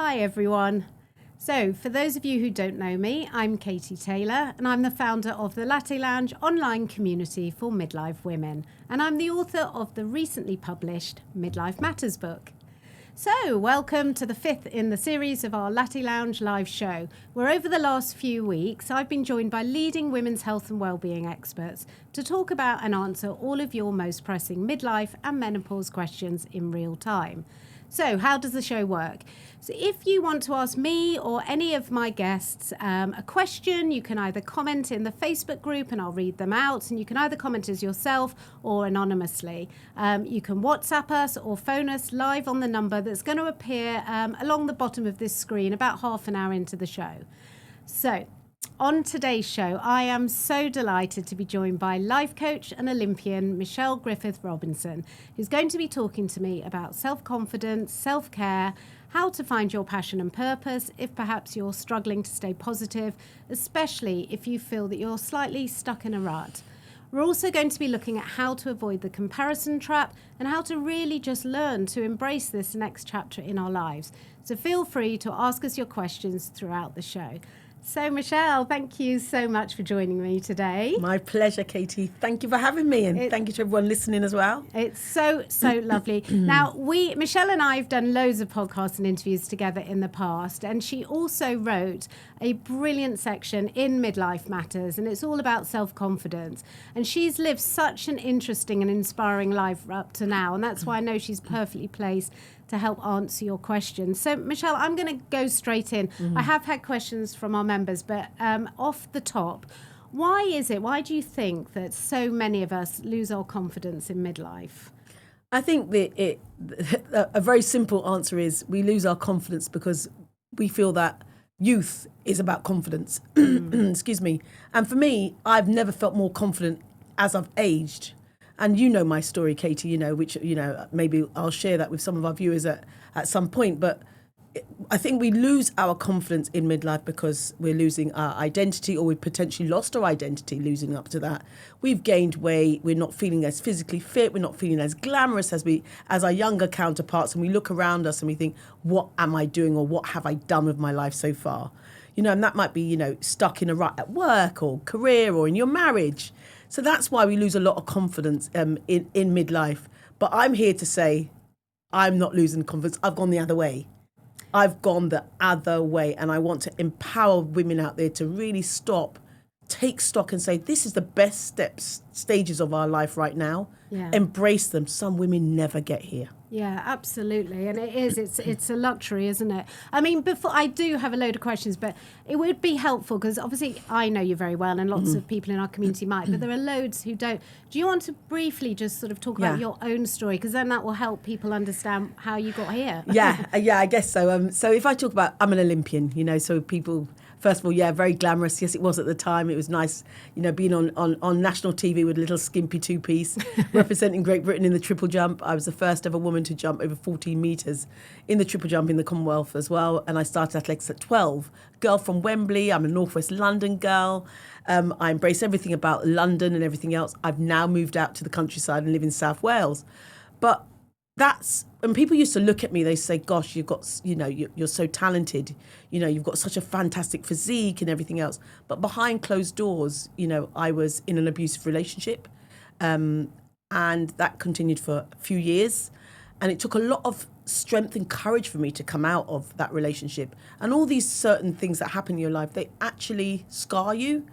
Hi everyone. So for those of you who don't know me, I'm Katie Taylor and I'm the founder of the Latte Lounge online community for midlife women. And I'm the author of the recently published Midlife Matters book. So welcome to the fifth in the series of our Latte Lounge live show, where over the last few weeks I've been joined by leading women's health and wellbeing experts to talk about and answer all of your most pressing midlife and menopause questions in real time. So how does the show work? So if you want to ask me or any of my guests a question, you can either comment in the Facebook group and I'll read them out, and you can either comment as yourself or anonymously. You can WhatsApp us or phone us live on the number that's going to appear along the bottom of this screen about half an hour into the show. So on today's show, I am so delighted to be joined by life coach and Olympian Michelle Griffith Robinson, who's going to be talking to me about self-confidence, self-care, how to find your passion and purpose if perhaps you're struggling to stay positive, especially if you feel that you're slightly stuck in a rut. We're also going to be looking at how to avoid the comparison trap and how to really just learn to embrace this next chapter in our lives. So feel free to ask us your questions throughout the show. So, Michelle, thank you so much for joining me today. My pleasure, Katie. Thank you for having me, and thank you to everyone listening as well. It's so lovely. Now, Michelle and I have done loads of podcasts and interviews together in the past, and she also wrote a brilliant section in Midlife Matters, and it's all about self-confidence. And she's lived such an interesting and inspiring life up to now, and that's why I know she's perfectly placed to help answer your questions. So, Michelle, I'm going to go straight in. I have had questions from our members, but off the top, why do you think that so many of us lose our confidence in midlife? I think a very simple answer is we lose our confidence because we feel that youth is about confidence. Excuse me. And for me, I've never felt more confident as I've aged. And you know my story, Katie, which, maybe I'll share that with some of our viewers at some point. But I think we lose our confidence in midlife because we're losing our identity, or we've potentially lost our identity losing up to that. We've gained weight. We're not feeling as physically fit. We're not feeling as glamorous as our younger counterparts. And we look around us and we think, what am I doing, or what have I done with my life so far? And that might be, stuck in a rut at work or career or in your marriage. So that's why we lose a lot of confidence in midlife. But I'm here to say I'm not losing confidence. I've gone the other way. I've gone the other way. And I want to empower women out there to really take stock and say, this is the best stages of our life right now. Yeah. Embrace them. Some women never get here. Yeah, absolutely. And it's a luxury, isn't it? I mean, before I do have a load of questions, but it would be helpful because obviously I know you very well and lots of people in our community might, but there are loads who don't. Do you want to briefly just sort of talk about your own story? Because then that will help people understand how you got here. Yeah, I guess so. So if I talk about, I'm an Olympian, so people... First of all, very glamorous. Yes, it was at the time. It was nice, being on national TV with a little skimpy two-piece, representing Great Britain in the triple jump. I was the first ever woman to jump over 14 metres in the triple jump in the Commonwealth as well. And I started athletics at 12. Girl from Wembley. I'm a Northwest London girl. I embrace everything about London and everything else. I've now moved out to the countryside and live in South Wales. But when people used to look at me, they say, gosh, you've got, you're so talented, you've got such a fantastic physique and everything else. But behind closed doors, I was in an abusive relationship. And that continued for a few years. And it took a lot of strength and courage for me to come out of that relationship. And all these certain things that happen in your life, they actually scar you.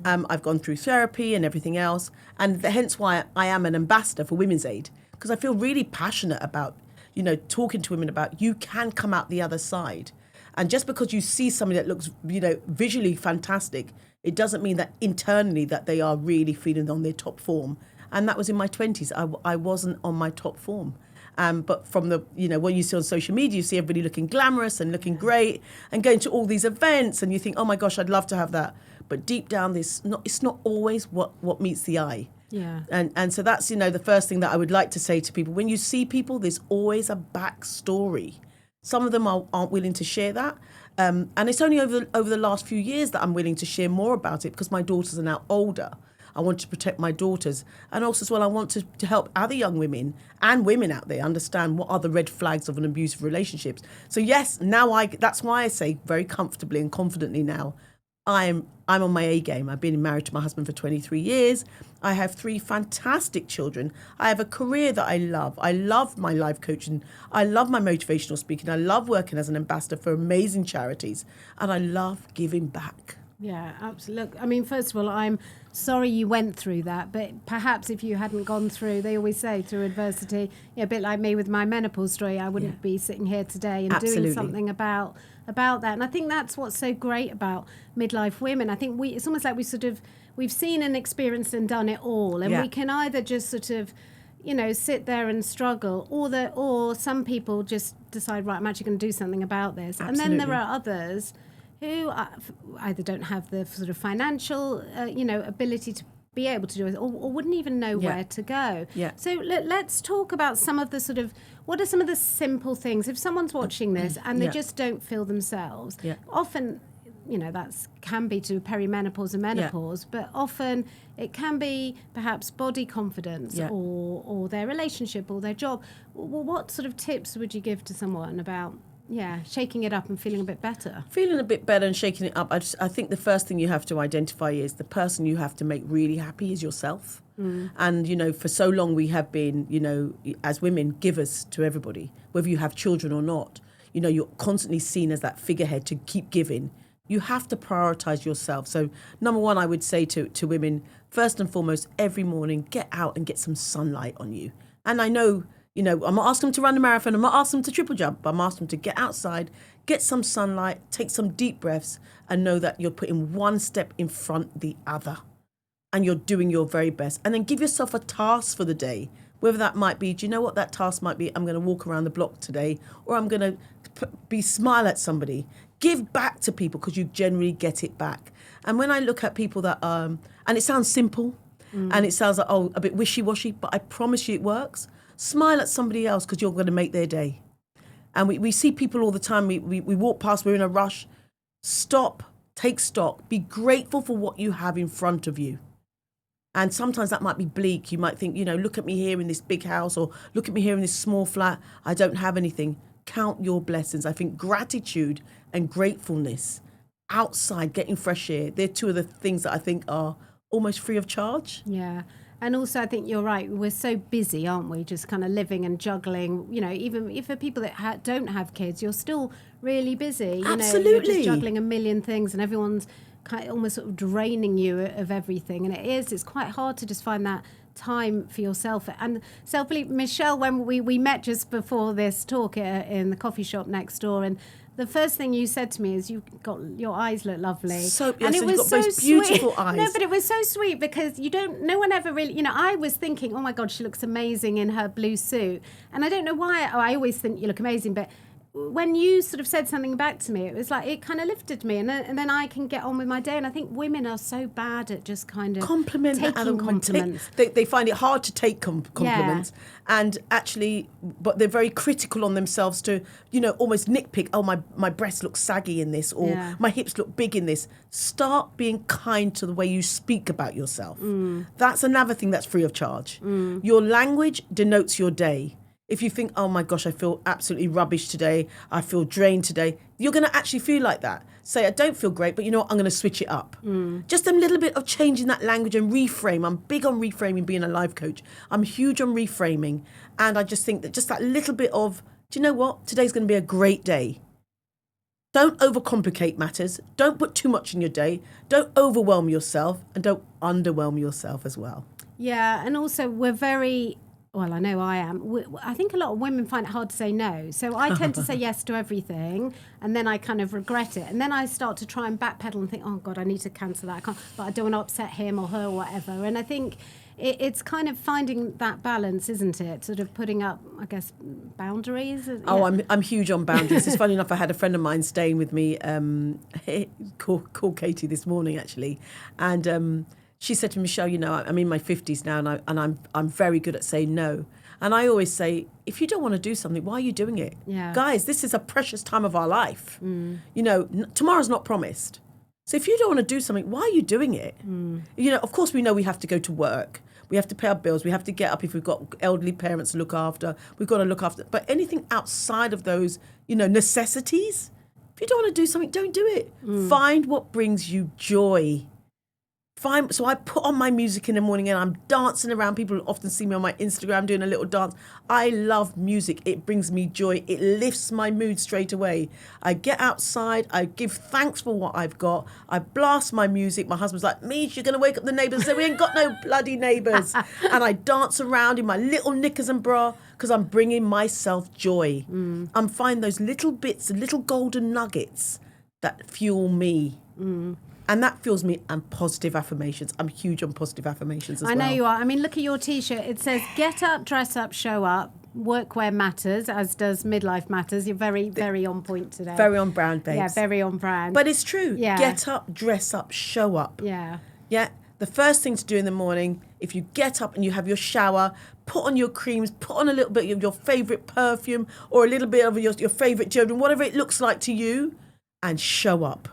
I've gone through therapy and everything else. And hence why I am an ambassador for Women's Aid. Because I feel really passionate about, talking to women about you can come out the other side. And just because you see somebody that looks, visually fantastic, it doesn't mean that internally that they are really feeling on their top form. And that was in my 20s. I wasn't on my top form. But from the, when you see on social media, you see everybody looking glamorous and looking great and going to all these events and you think, oh my gosh, I'd love to have that. But deep down, it's not always what meets the eye. Yeah. And so that's, the first thing that I would like to say to people. When you see people, there's always a backstory. Some of them aren't willing to share that. And it's only over the last few years that I'm willing to share more about it because my daughters are now older. I want to protect my daughters. And also as well, I want to help other young women and women out there understand what are the red flags of an abusive relationships. So yes, that's why I say very comfortably and confidently now, I'm on my A game. I've been married to my husband for 23 years. I have 3 fantastic children. I have a career that I love. I love my life coaching. I love my motivational speaking. I love working as an ambassador for amazing charities. And I love giving back. Yeah, absolutely. Look, I mean, first of all, I'm sorry you went through that, but perhaps if you hadn't gone through, they always say through adversity, a bit like me with my menopause story, I wouldn't be sitting here today and doing something about that. And I think that's what's so great about midlife women. I think it's almost like we've seen and experienced and done it all, and we can either just sort of, sit there and struggle, or some people just decide, right, I'm actually going to do something about this. Absolutely. And then there are others who either don't have the sort of financial, ability to be able to do it, or wouldn't even know where to go. Yeah. So let's talk about some of the sort of, what are some of the simple things? If someone's watching this and they just don't feel themselves, often, that can be to perimenopause and menopause, but often it can be perhaps body confidence or their relationship or their job. What sort of tips would you give to someone about shaking it up and feeling a bit better? Feeling a bit better and shaking it up. I think the first thing you have to identify is the person you have to make really happy is yourself. And, for so long we have been, as women, givers to everybody, whether you have children or not. You're constantly seen as that figurehead to keep giving. You have to prioritise yourself. So number one, I would say to women, first and foremost, every morning, get out and get some sunlight on you. And I know, I'm not asking them to run a marathon. I'm not asking them to triple jump. I'm asking them to get outside, get some sunlight, take some deep breaths, and know that you're putting one step in front of the other. And you're doing your very best. And then give yourself a task for the day. Whether that might be, do you know what that task might be? I'm going to walk around the block today, or I'm going to smile at somebody. Give back to people, because you generally get it back. And when I look at people that, and it sounds simple, and it sounds like, a bit wishy-washy, but I promise you it works. Smile at somebody else, because you're going to make their day. And we see people all the time. We walk past, we're in a rush. Stop, take stock, be grateful for what you have in front of you. And sometimes that might be bleak. You might think, look at me here in this big house, or look at me here in this small flat. I don't have anything. Count your blessings. I think gratitude and gratefulness, outside, getting fresh air, they're 2 of the things that I think are almost free of charge. Yeah. And also, I think you're right. We're so busy, aren't we? Just kind of living and juggling. Even if for people that don't have kids, you're still really busy. Absolutely. You're just juggling a million things, and everyone's kind of almost sort of draining you of everything. And it's quite hard to just find that time for yourself and self-belief. Michelle, when we met just before this talk in the coffee shop next door, and the first thing you said to me is, your eyes look lovely. And it was so those beautiful sweet. eyes. No, but it was so sweet, because no one ever really, I was thinking, oh my God, she looks amazing in her blue suit. And I don't know why, I always think you look amazing, but when you sort of said something back to me, it was like, it kind of lifted me, and then I can get on with my day. And I think women are so bad at just kind of taking compliments. They find it hard to take compliments, and actually, but they're very critical on themselves to, almost nitpick. Oh, my breasts look saggy in this, or my hips look big in this. Start being kind to the way you speak about yourself. That's another thing that's free of charge. Your language denotes your day. If you think, oh my gosh, I feel absolutely rubbish today, I feel drained today, you're going to actually feel like that. Say, I don't feel great, but I'm going to switch it up. Just a little bit of changing that language and reframe. I'm big on reframing, being a life coach. I'm huge on reframing. And I just think that just that little bit of, do you know what? Today's going to be a great day. Don't overcomplicate matters. Don't put too much in your day. Don't overwhelm yourself, and don't underwhelm yourself as well. Yeah, and also we're very... Well, I know I am. I think a lot of women find it hard to say no. So I tend to say yes to everything, and then I kind of regret it. And then I start to try and backpedal and think, oh, God, I need to cancel that. But I don't want to upset him or her or whatever. And I think it's kind of finding that balance, isn't it? Sort of putting up, I guess, boundaries. Oh, I'm huge on boundaries. It's funny enough, I had a friend of mine staying with me, called Katie this morning, actually. And... she said to Michelle, I'm in my 50s now, and I'm very good at saying no. And I always say, if you don't want to do something, why are you doing it? Yeah. Guys, this is a precious time of our life. Tomorrow's not promised. So if you don't want to do something, why are you doing it? You know, of course we know we have to go to work. We have to pay our bills. We have to get up if we've got elderly parents to look after. We've got to look after. But anything outside of those, you know, necessities, if you don't want to do something, don't do it. Find what brings you joy. So I put on my music in the morning and I'm dancing around. People often see me on my Instagram doing a little dance. I love music. It brings me joy. It lifts my mood straight away. I get outside. I give thanks for what I've got. I blast my music. My husband's like, Mish, you're going to wake up the neighbours and say, we ain't got no bloody neighbours. And I dance around in my little knickers and bra because I'm bringing myself joy. I'm finding those little bits, little golden nuggets that fuel me. And that fuels me, and positive affirmations. I'm huge on positive affirmations as well. I know you are. I mean, look at your T-shirt. It says, get up, dress up, show up. Workwear matters, as does midlife matters. You're very, very on point today. Very on brand, babes. Yeah, very on brand. But it's true. Yeah. Get up, dress up, show up. Yeah. Yeah. The first thing to do in the morning, if you get up and you have your shower, put on your creams, put on a little bit of your favourite perfume or a little bit of your favourite deodorant, whatever it looks like to you, and show up.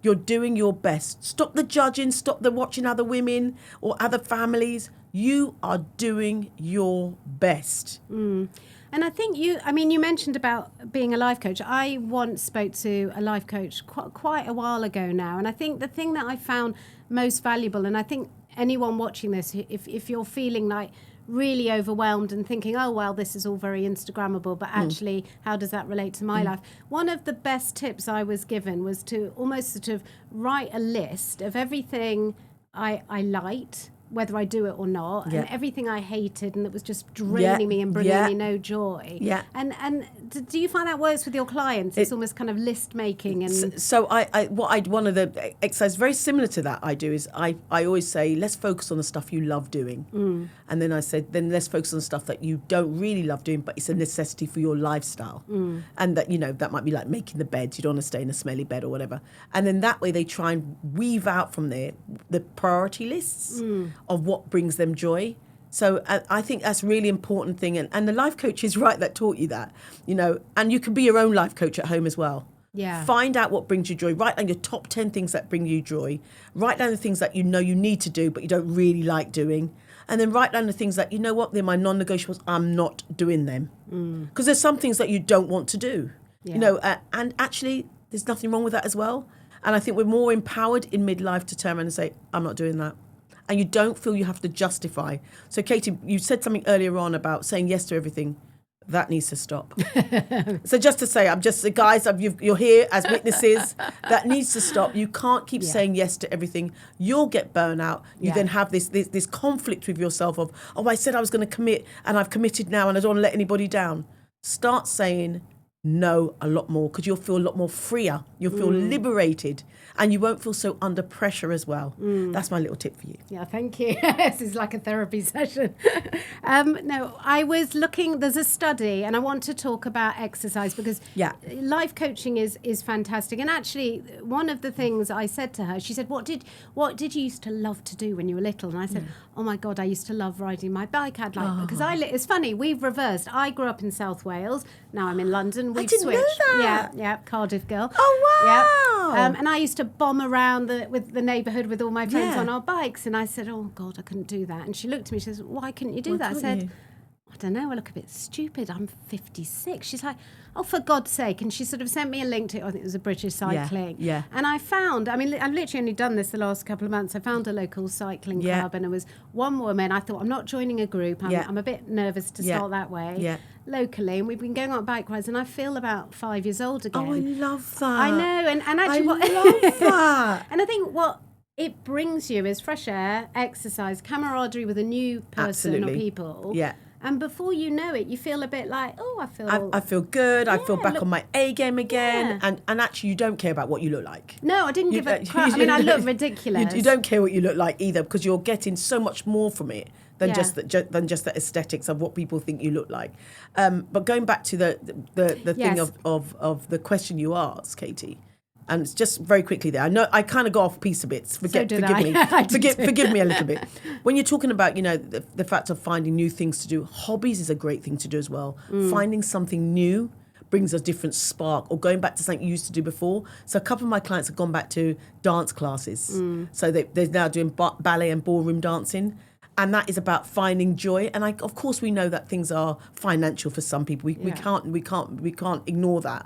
You're doing your best. Stop the judging, stop the watching other women or other families. You are doing your best. And I think you mentioned about being a life coach. I once spoke to a life coach quite a while ago now. And I think the thing that I found most valuable, and I think anyone watching this, if you're feeling like really overwhelmed and thinking, oh, well, this is all very Instagrammable, but actually, how does that relate to my life? One of the best tips I was given was to almost sort of write a list of everything I liked, whether I do it or not, and everything I hated and that was just draining me and bringing me no joy. Yeah. And do you find that works with your clients? It's almost kind of list making. And so one of the exercises very similar to that I do is I always say, let's focus on the stuff you love doing. And then I said, then let's focus on the stuff that you don't really love doing, but it's a necessity for your lifestyle. And that, you know, that might be like making the beds. You don't want to stay in a smelly bed or whatever. And then that way they try and weave out from there the priority lists of what brings them joy. So I think that's a really important thing. And the life coach is right that taught you that, you know, and you can be your own life coach at home as well. Yeah. Find out what brings you joy. Write down your top 10 things that bring you joy. Write down the things that you know you need to do, but you don't really like doing. And then write down the things that, you know what, they're my non-negotiables. I'm not doing them. Because there's some things that you don't want to do, you know, and actually there's nothing wrong with that as well. And I think we're more empowered in midlife to turn around and say, I'm not doing that. And you don't feel you have to justify. So, Katie, you said something earlier on about saying yes to everything. That needs to stop. So just to say, guys, you're here as witnesses. That needs to stop. You can't keep saying yes to everything. You'll get burnout. You then have this conflict with yourself of, oh, I said I was going to commit and I've committed now and I don't want to let anybody down. Start saying no a lot more because you'll feel a lot more freer. You'll feel liberated. And you won't feel so under pressure as well. That's my little tip for you. Yeah, thank you. This is like a therapy session. No, I was looking, there's a study, and I want to talk about exercise because life coaching is fantastic. And actually, one of the things I said to her, she said, what did you used to love to do when you were little? And I said, oh my God, I used to love riding my bike. Because it's funny, we've reversed. I grew up in South Wales. Now I'm in London. We've didn't switched. know that. Yeah, Cardiff girl. Oh, wow. Yeah. And I used to bomb around the neighbourhood with all my friends on our bikes. And I said, oh, God, I couldn't do that. And she looked at me, she says, why couldn't you do that? I said, I don't know, I look a bit stupid. I'm 56. She's like, oh, for God's sake. And she sort of sent me a link to, I think it was a British Cycling. Yeah. And I found, I mean, I've literally only done this the last couple of months. I found a local cycling club and there was one woman. I thought, I'm not joining a group. I'm a bit nervous to start that way. Locally, and we've been going on bike rides, and I feel about 5 years old again. Oh, I love that. I know, and actually, I love that. And I think what it brings you is fresh air, exercise, camaraderie with a new person or people. Yeah. And before you know it, you feel a bit like, oh, I feel good. I feel back on my A game again. Yeah. And actually, you don't care about what you look like. No, I didn't give a crap. I mean, I look ridiculous. You don't care what you look like either because you're getting so much more from it than just the aesthetics of what people think you look like. But going back to the thing of the question you asked, Katie, and it's just very quickly there. I know I kind of go off piece of bits. Forgive me. Forgive me a little bit. When you're talking about, you know, the fact of finding new things to do, hobbies is a great thing to do as well. Finding something new, brings a different spark, or going back to something you used to do before. So a couple of my clients have gone back to dance classes. So they're now doing ballet and ballroom dancing. And that is about finding joy. And of course, we know that things are financial for some people. We can't ignore that.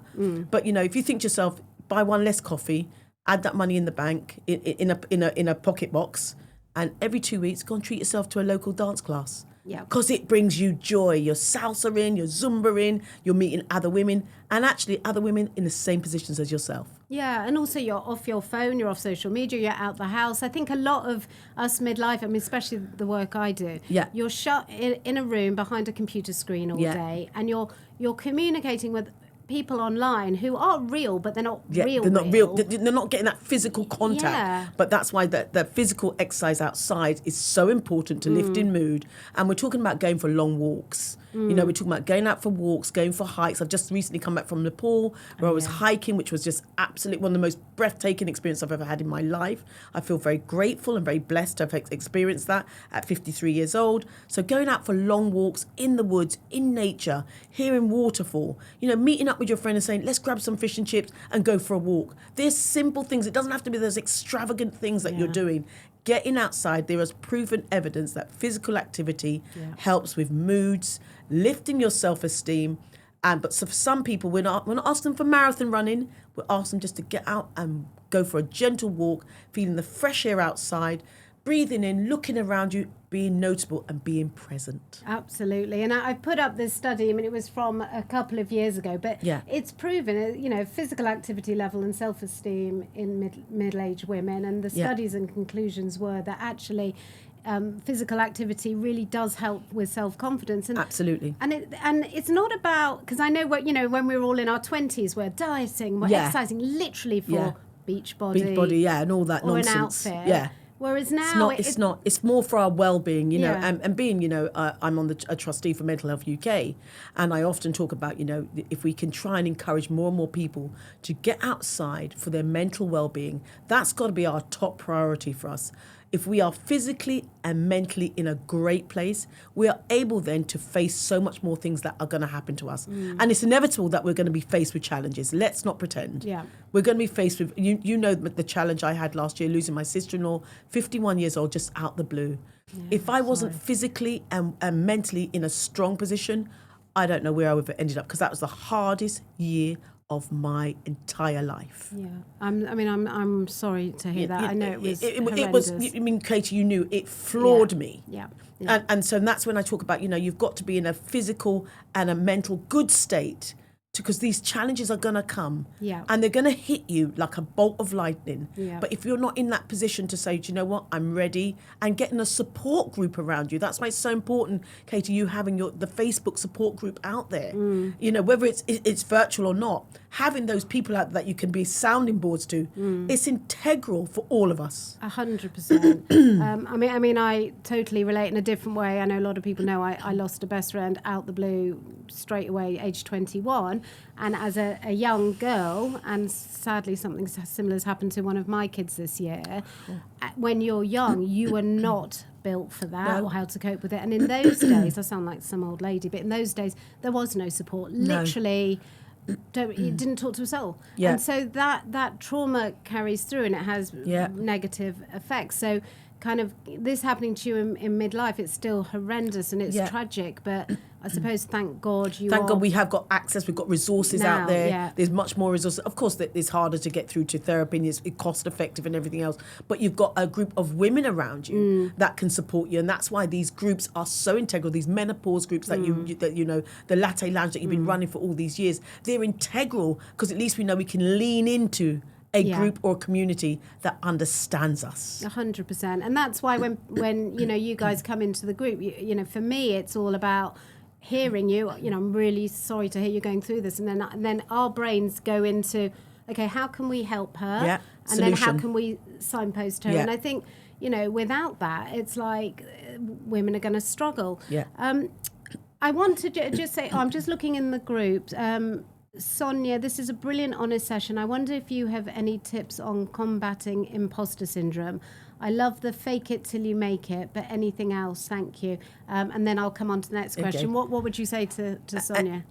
But if you think to yourself, buy one less coffee, add that money in the bank in a pocket box, and every 2 weeks go and treat yourself to a local dance class. Because it brings you joy. You're salsa in, you're zumba in, you're meeting other women, and actually other women in the same positions as yourself. Yeah, and also you're off your phone, you're off social media, you're out the house. I think a lot of us midlife, especially the work I do, you're shut in a room behind a computer screen all day, and you're communicating with people online who are real, but they're not real. They're not real. They're not getting that physical contact. But that's why the physical exercise outside is so important to lift in mood. And we're talking about going for long walks. We're talking about going out for walks, going for hikes. I've just recently come back from Nepal where I was hiking, which was just absolutely one of the most breathtaking experiences I've ever had in my life. I feel very grateful and very blessed to have experienced that at 53 years old. So going out for long walks in the woods, in nature, hearing waterfall, meeting up with your friend and saying, let's grab some fish and chips and go for a walk. There's simple things. It doesn't have to be those extravagant things that you're doing. Getting outside, there is proven evidence that physical activity helps with moods, lifting your self-esteem. But so for some people, we're not asking them for marathon running. We're asking them just to get out and go for a gentle walk, feeling the fresh air outside, breathing in, looking around you, being noticeable and being present. Absolutely. And I put up this study, it was from a couple of years ago, but it's proven, physical activity level and self-esteem in middle-aged women. And the studies and conclusions were that actually physical activity really does help with self-confidence. And absolutely. And it's not about, because I know when we were all in our 20s, we're dieting, we're exercising literally for beach body. Beach body, and all that or nonsense. An outfit. Whereas now it's more for our well-being, and being, I'm on a trustee for Mental Health UK, and I often talk about, if we can try and encourage more and more people to get outside for their mental well-being, that's got to be our top priority for us. If we are physically and mentally in a great place, we are able then to face so much more things that are going to happen to us. And it's inevitable that we're going to be faced with challenges. Let's not pretend. We're going to be faced with, the challenge I had last year, losing my sister-in-law, 51 years old, just out the blue. If I wasn't physically and mentally in a strong position, I don't know where I would have ended up, because that was the hardest year of my entire life. I'm sorry to hear that. I know it was horrendous. Katie, you knew it floored me. And so that's when I talk about, you've got to be in a physical and a mental good state, because these challenges are going to come and they're going to hit you like a bolt of lightning. But if you're not in that position to say, do you know what, I'm ready, and getting a support group around you, that's why it's so important, Katie, you having the Facebook support group out there, whether it's virtual or not, having those people out that you can be sounding boards to, it's integral for all of us. 100%. I totally relate in a different way. I know a lot of people know I lost a best friend out the blue straight away, age 21. And as a young girl, and sadly something similar has happened to one of my kids this year, when you're young, you are not built for that or how to cope with it. And in those days, I sound like some old lady, but in those days, there was no support. Literally, you didn't talk to a soul. And so that trauma carries through, and it has negative effects. So kind of this happening to you in midlife, it's still horrendous and it's tragic, but I suppose thank God we have got access, we've got resources out there. There's much more resources. Of course, it's harder to get through to therapy, and it's cost effective and everything else, but you've got a group of women around you that can support you, and that's why these groups are so integral. These menopause groups that the Latte Lounge that you've been running for all these years, they're integral, because at least we know we can lean into a group or a community that understands us. 100%. And that's why when you guys come into the group, for me, it's all about hearing you. I'm really sorry to hear you're going through this. And then our brains go into, okay, how can we help her? And then how can we signpost her? And I think, without that, it's like women are going to struggle. I want to just say, I'm just looking in the group. Sonia, this is a brilliant honest session. I wonder if you have any tips on combating imposter syndrome. I love the fake it till you make it, but anything else, thank you. And then I'll come on to the next question. Okay. What would you say to Sonia?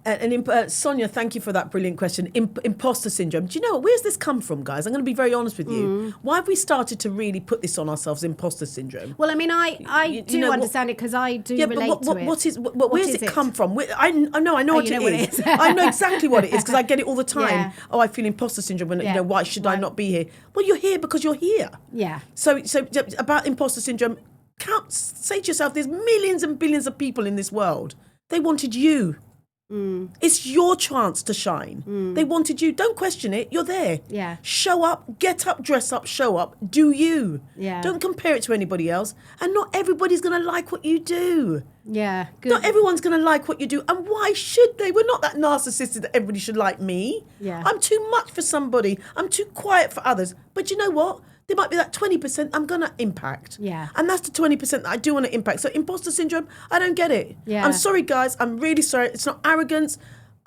Sonia, thank you for that brilliant question. Imposter syndrome. Do you know, where's this come from, guys? I'm going to be very honest with you. Why have we started to really put this on ourselves, imposter syndrome? Well, I mean, I do understand it because I do relate to it. Where's it come from? I know what it is. I know exactly what it is because I get it all the time. Yeah. Oh, I feel imposter syndrome when, why should I not be here? Well, you're here because you're here. Yeah. So about imposter syndrome, say to yourself, there's millions and billions of people in this world. They wanted you. It's your chance to shine. They wanted you. Don't question it. You're there. Yeah. Show up, get up, dress up, show up. Do you. Yeah. Don't compare it to anybody else. And not everybody's going to like what you do. Yeah. Good. Not everyone's going to like what you do. And why should they? We're not that narcissistic that everybody should like me. Yeah. I'm too much for somebody. I'm too quiet for others. But you know what? There might be that 20% I'm going to impact. Yeah. And that's the 20% that I do want to impact. So imposter syndrome, I don't get it. Yeah. I'm sorry, guys. I'm really sorry. It's not arrogance.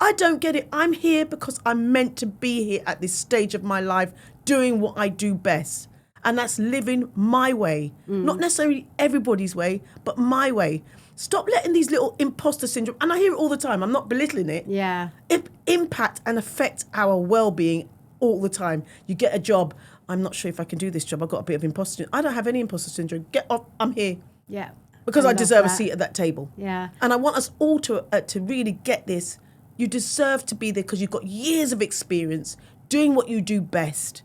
I don't get it. I'm here because I'm meant to be here at this stage of my life doing what I do best. And that's living my way. Not necessarily everybody's way, but my way. Stop letting these little imposter syndrome, and I hear it all the time. I'm not belittling it. Yeah. Impact and affect our well-being all the time. You get a job. I'm not sure if I can do this job. I've got a bit of imposter syndrome. I don't have any imposter syndrome. Get off. I'm here. Yeah. Because I deserve a that. seat at that table. Yeah. And I want us all to really get this. You deserve to be there because you've got years of experience doing what you do best.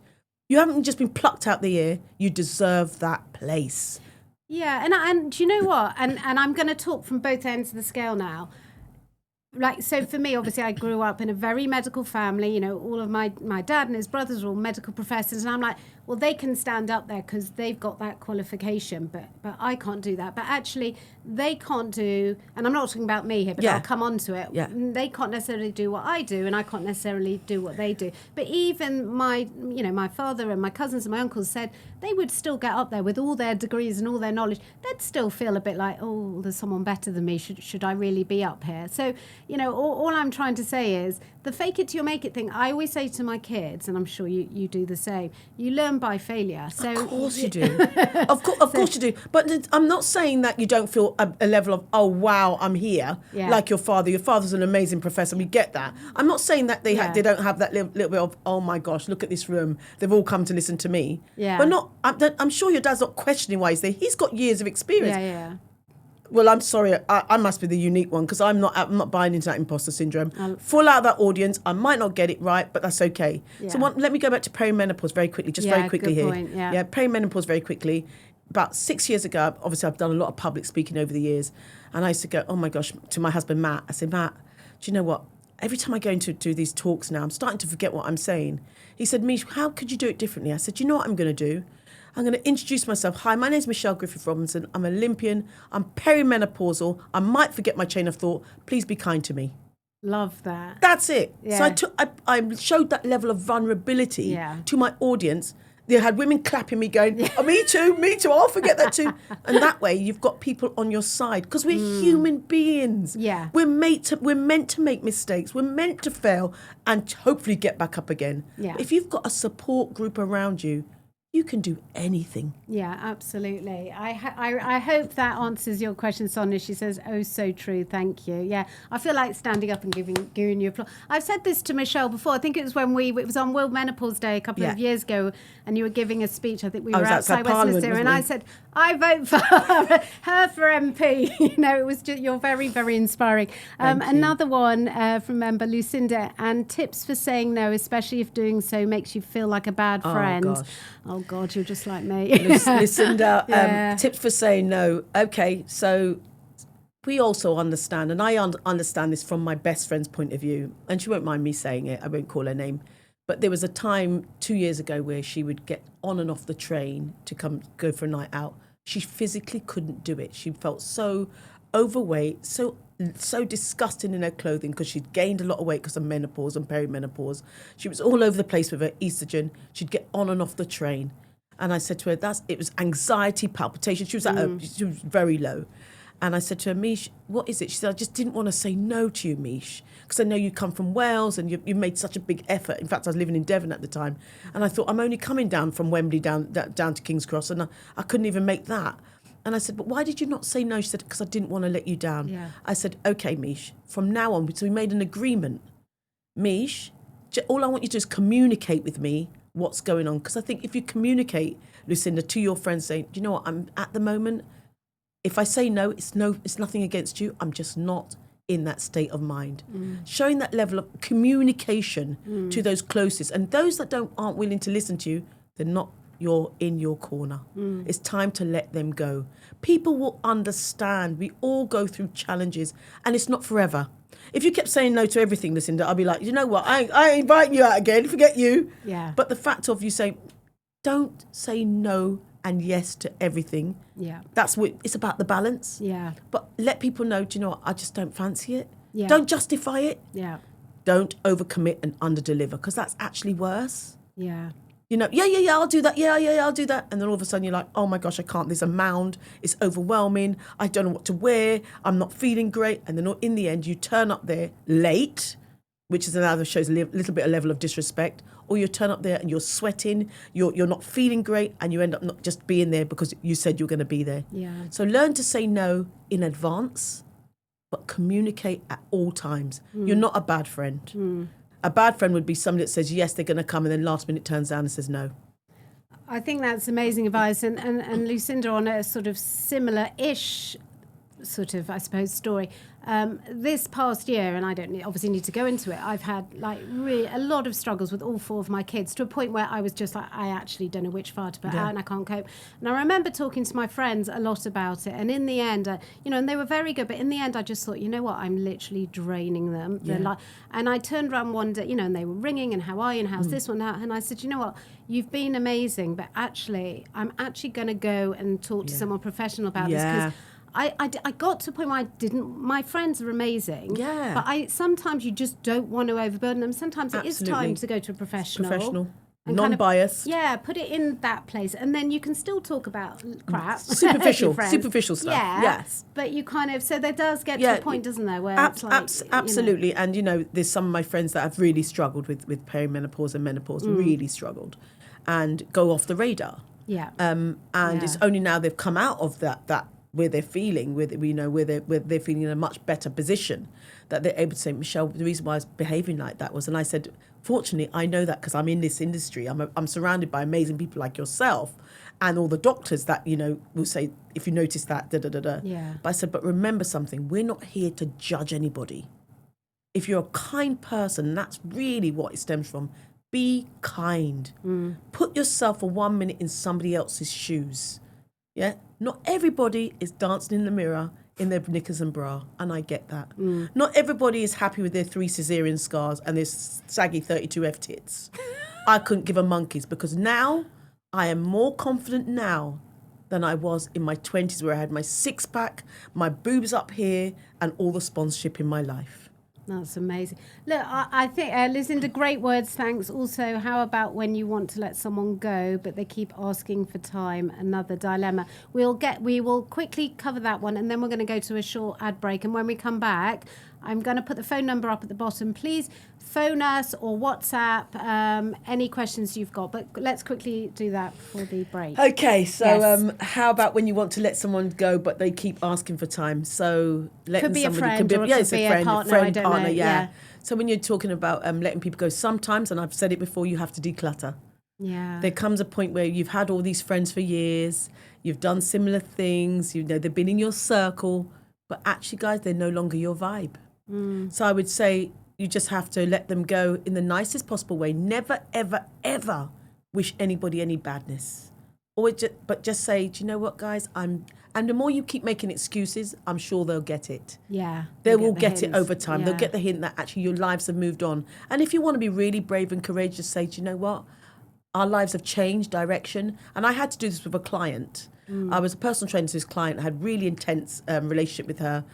You haven't just been plucked out the air. You deserve that place. Yeah. And do you know what? And I'm going to talk from both ends of the scale now. Like, so for me, obviously, I grew up in a very medical family. You know, all of my dad and his brothers are all medical professors. And I'm like, well, they can stand up there because they've got that qualification, but I can't do that. But actually, they can't do, and I'm not talking about me here, but I'll come on to it. Yeah. They can't necessarily do what I do, and I can't necessarily do what they do. But even my father and my cousins and my uncles said they would still get up there with all their degrees and all their knowledge. They'd still feel a bit like, oh, there's someone better than me. Should I really be up here? So, you know, all I'm trying to say is the fake it till you make it thing. I always say to my kids, and I'm sure you do the same, you learn by failure. So of course you do. of course you do. But I'm not saying that you don't feel a level of, oh, wow, I'm here, like your father. Your father's an amazing professor. We get that. I'm not saying that they don't have that little bit of, oh, my gosh, look at this room. They've all come to listen to me. Yeah. But I'm sure your dad's not questioning why he's there. He's got years of experience. Yeah. Well, I'm sorry, I must be the unique one because I'm not buying into that imposter syndrome. Full out of that audience, I might not get it right, but that's okay. Yeah. So let me go back to perimenopause very quickly, very quickly here. Point, yeah, perimenopause very quickly. About 6 years ago, obviously I've done a lot of public speaking over the years, and I used to go, oh my gosh, to my husband Matt. I said, Matt, do you know what? Every time I go into do these talks now, I'm starting to forget what I'm saying. He said, Mish, how could you do it differently? I said, you know what I'm going to do? I'm going to introduce myself. Hi, my name is Michelle Griffith Robinson. I'm an Olympian. I'm perimenopausal. I might forget my chain of thought. Please be kind to me. Love that. That's it. Yeah. So I showed that level of vulnerability to my audience. They had women clapping me going, oh, me too, I'll forget that too. And that way you've got people on your side because we're human beings. Yeah. We're meant to make mistakes. We're meant to fail and hopefully get back up again. Yeah. If you've got a support group around you, you can do anything. Yeah, absolutely. I hope that answers your question, Sonia. She says, oh, so true. Thank you. Yeah, I feel like standing up and giving you applause. I've said this to Michelle before. I think it was when it was on World Menopause Day a couple of years ago, and you were giving a speech. I think we were outside Westminster, and I said, I vote for her for MP. You know, it was just, you're very, very inspiring. Another one from member Lucinda, and tips for saying no, especially if doing so makes you feel like a bad friend. Gosh. Oh, God, you're just like me. Lucinda, tips for saying no. Okay, so we also understand, and I understand this from my best friend's point of view, and she won't mind me saying it, I won't call her name, but there was a time 2 years ago where she would get on and off the train to go for a night out. She physically couldn't do it. She felt so overweight, so disgusting in her clothing because she'd gained a lot of weight because of menopause and perimenopause. She was all over the place with her estrogen. She'd get on and off the train. And I said to her, it was anxiety, palpitation. She was she was very low. And I said to her, Mish, what is it? She said, I just didn't want to say no to you, Mish, because I know you come from Wales and you made such a big effort. In fact, I was living in Devon at the time. And I thought, I'm only coming down from Wembley down to King's Cross, and I couldn't even make that. And I said, but why did you not say no? She said, because I didn't want to let you down. Yeah. I said, okay, Mish, from now on, so we made an agreement. Mish, all I want you to do is communicate with me what's going on. Because I think if you communicate, Lucinda, to your friends saying, do you know what, I'm at the moment, if I say no, it's nothing against you. I'm just not in that state of mind. Showing that level of communication to those closest. And those that aren't willing to listen to you, you're in your corner. It's time to let them go. People will understand. We all go through challenges, and it's not forever. If you kept saying no to everything, Lucinda, I'll be like, you know what, I ain't inviting you out again, forget you. Yeah. But the fact of you say, don't say no and yes to everything. Yeah. That's what it's about, the balance. Yeah. But let people know, do you know what, I just don't fancy it. Yeah. Don't justify it. Yeah. Don't overcommit and underdeliver, because that's actually worse. Yeah. You know, yeah, I'll do that. Yeah, I'll do that. And then all of a sudden you're like, oh my gosh, I can't. There's a mound. It's overwhelming. I don't know what to wear. I'm not feeling great. And then in the end, you turn up there late, which is another shows a little bit of level of disrespect. Or you turn up there and you're sweating. You're not feeling great, and you end up not just being there because you said you're going to be there. Yeah. So learn to say no in advance, but communicate at all times. You're not a bad friend. A bad friend would be somebody that says, yes, they're going to come, and then last minute turns down and says no. I think that's amazing advice. And Lucinda, on a sort of similar-ish sort of, I suppose, story, this past year, and I don't obviously need to go into it, I've had like really a lot of struggles with all 4 of my kids, to a point where I was just like, I actually don't know which fire to put out, and I can't cope. And I remember talking to my friends a lot about it, and in the end, and they were very good, but in the end I just thought, you know what, I'm literally draining them. And I turned around one day, and they were ringing, and how are you, and how's this one, and I said, you know what, you've been amazing, but actually I'm actually going to go and talk to someone professional about this, because I got to a point where my friends are amazing, but sometimes you just don't want to overburden them. Sometimes it is time to go to a professional. Non-biased. Put it in that place, and then you can still talk about crap. Superficial stuff. Yeah, yes. But you kind of, so there does get to a point, doesn't there, where it's like... Absolutely. And, there's some of my friends that have really struggled with perimenopause and menopause, really struggled, and go off the radar. Yeah. It's only now they've come out of that where they're feeling, where they're feeling in a much better position, that they're able to say, Michelle, the reason why I was behaving like that was, and I said, fortunately, I know that because I'm in this industry. I'm surrounded by amazing people like yourself, and all the doctors that will say, if you notice that, Yeah. But I said, but remember something, we're not here to judge anybody. If you're a kind person, that's really what it stems from. Be kind. Put yourself for 1 minute in somebody else's shoes. Yeah, not everybody is dancing in the mirror in their knickers and bra, and I get that. Not everybody is happy with their 3 cesarean scars and their saggy 32F tits. I couldn't give a monkey's, because now I am more confident now than I was in my 20s, where I had my 6-pack, my boobs up here, and all the sponsorship in my life. That's amazing. Look, I think, Lucinda, great words, thanks. Also, how about when you want to let someone go, but they keep asking for time? Another dilemma. We will quickly cover that one, and then we're going to go to a short ad break. And when we come back, I'm going to put the phone number up at the bottom. Please phone us or WhatsApp any questions you've got. But let's quickly do that before the break. Okay, so how about when you want to let someone go, but they keep asking for time? So could be a friend, or it could be a partner. I don't know. Yeah. So when you're talking about letting people go, sometimes, and I've said it before, you have to declutter. Yeah. There comes a point where you've had all these friends for years, you've done similar things, they've been in your circle, but actually, guys, they're no longer your vibe. So I would say you just have to let them go in the nicest possible way. Never, ever, ever wish anybody any badness. But just say, do you know what, guys? And the more you keep making excuses, I'm sure they'll get it. Yeah. They will get it over time. Yeah. They'll get the hint that actually your lives have moved on. And if you want to be really brave and courageous, say, do you know what? Our lives have changed direction. And I had to do this with a client. I was a personal trainer to this client. I had really intense relationship with her,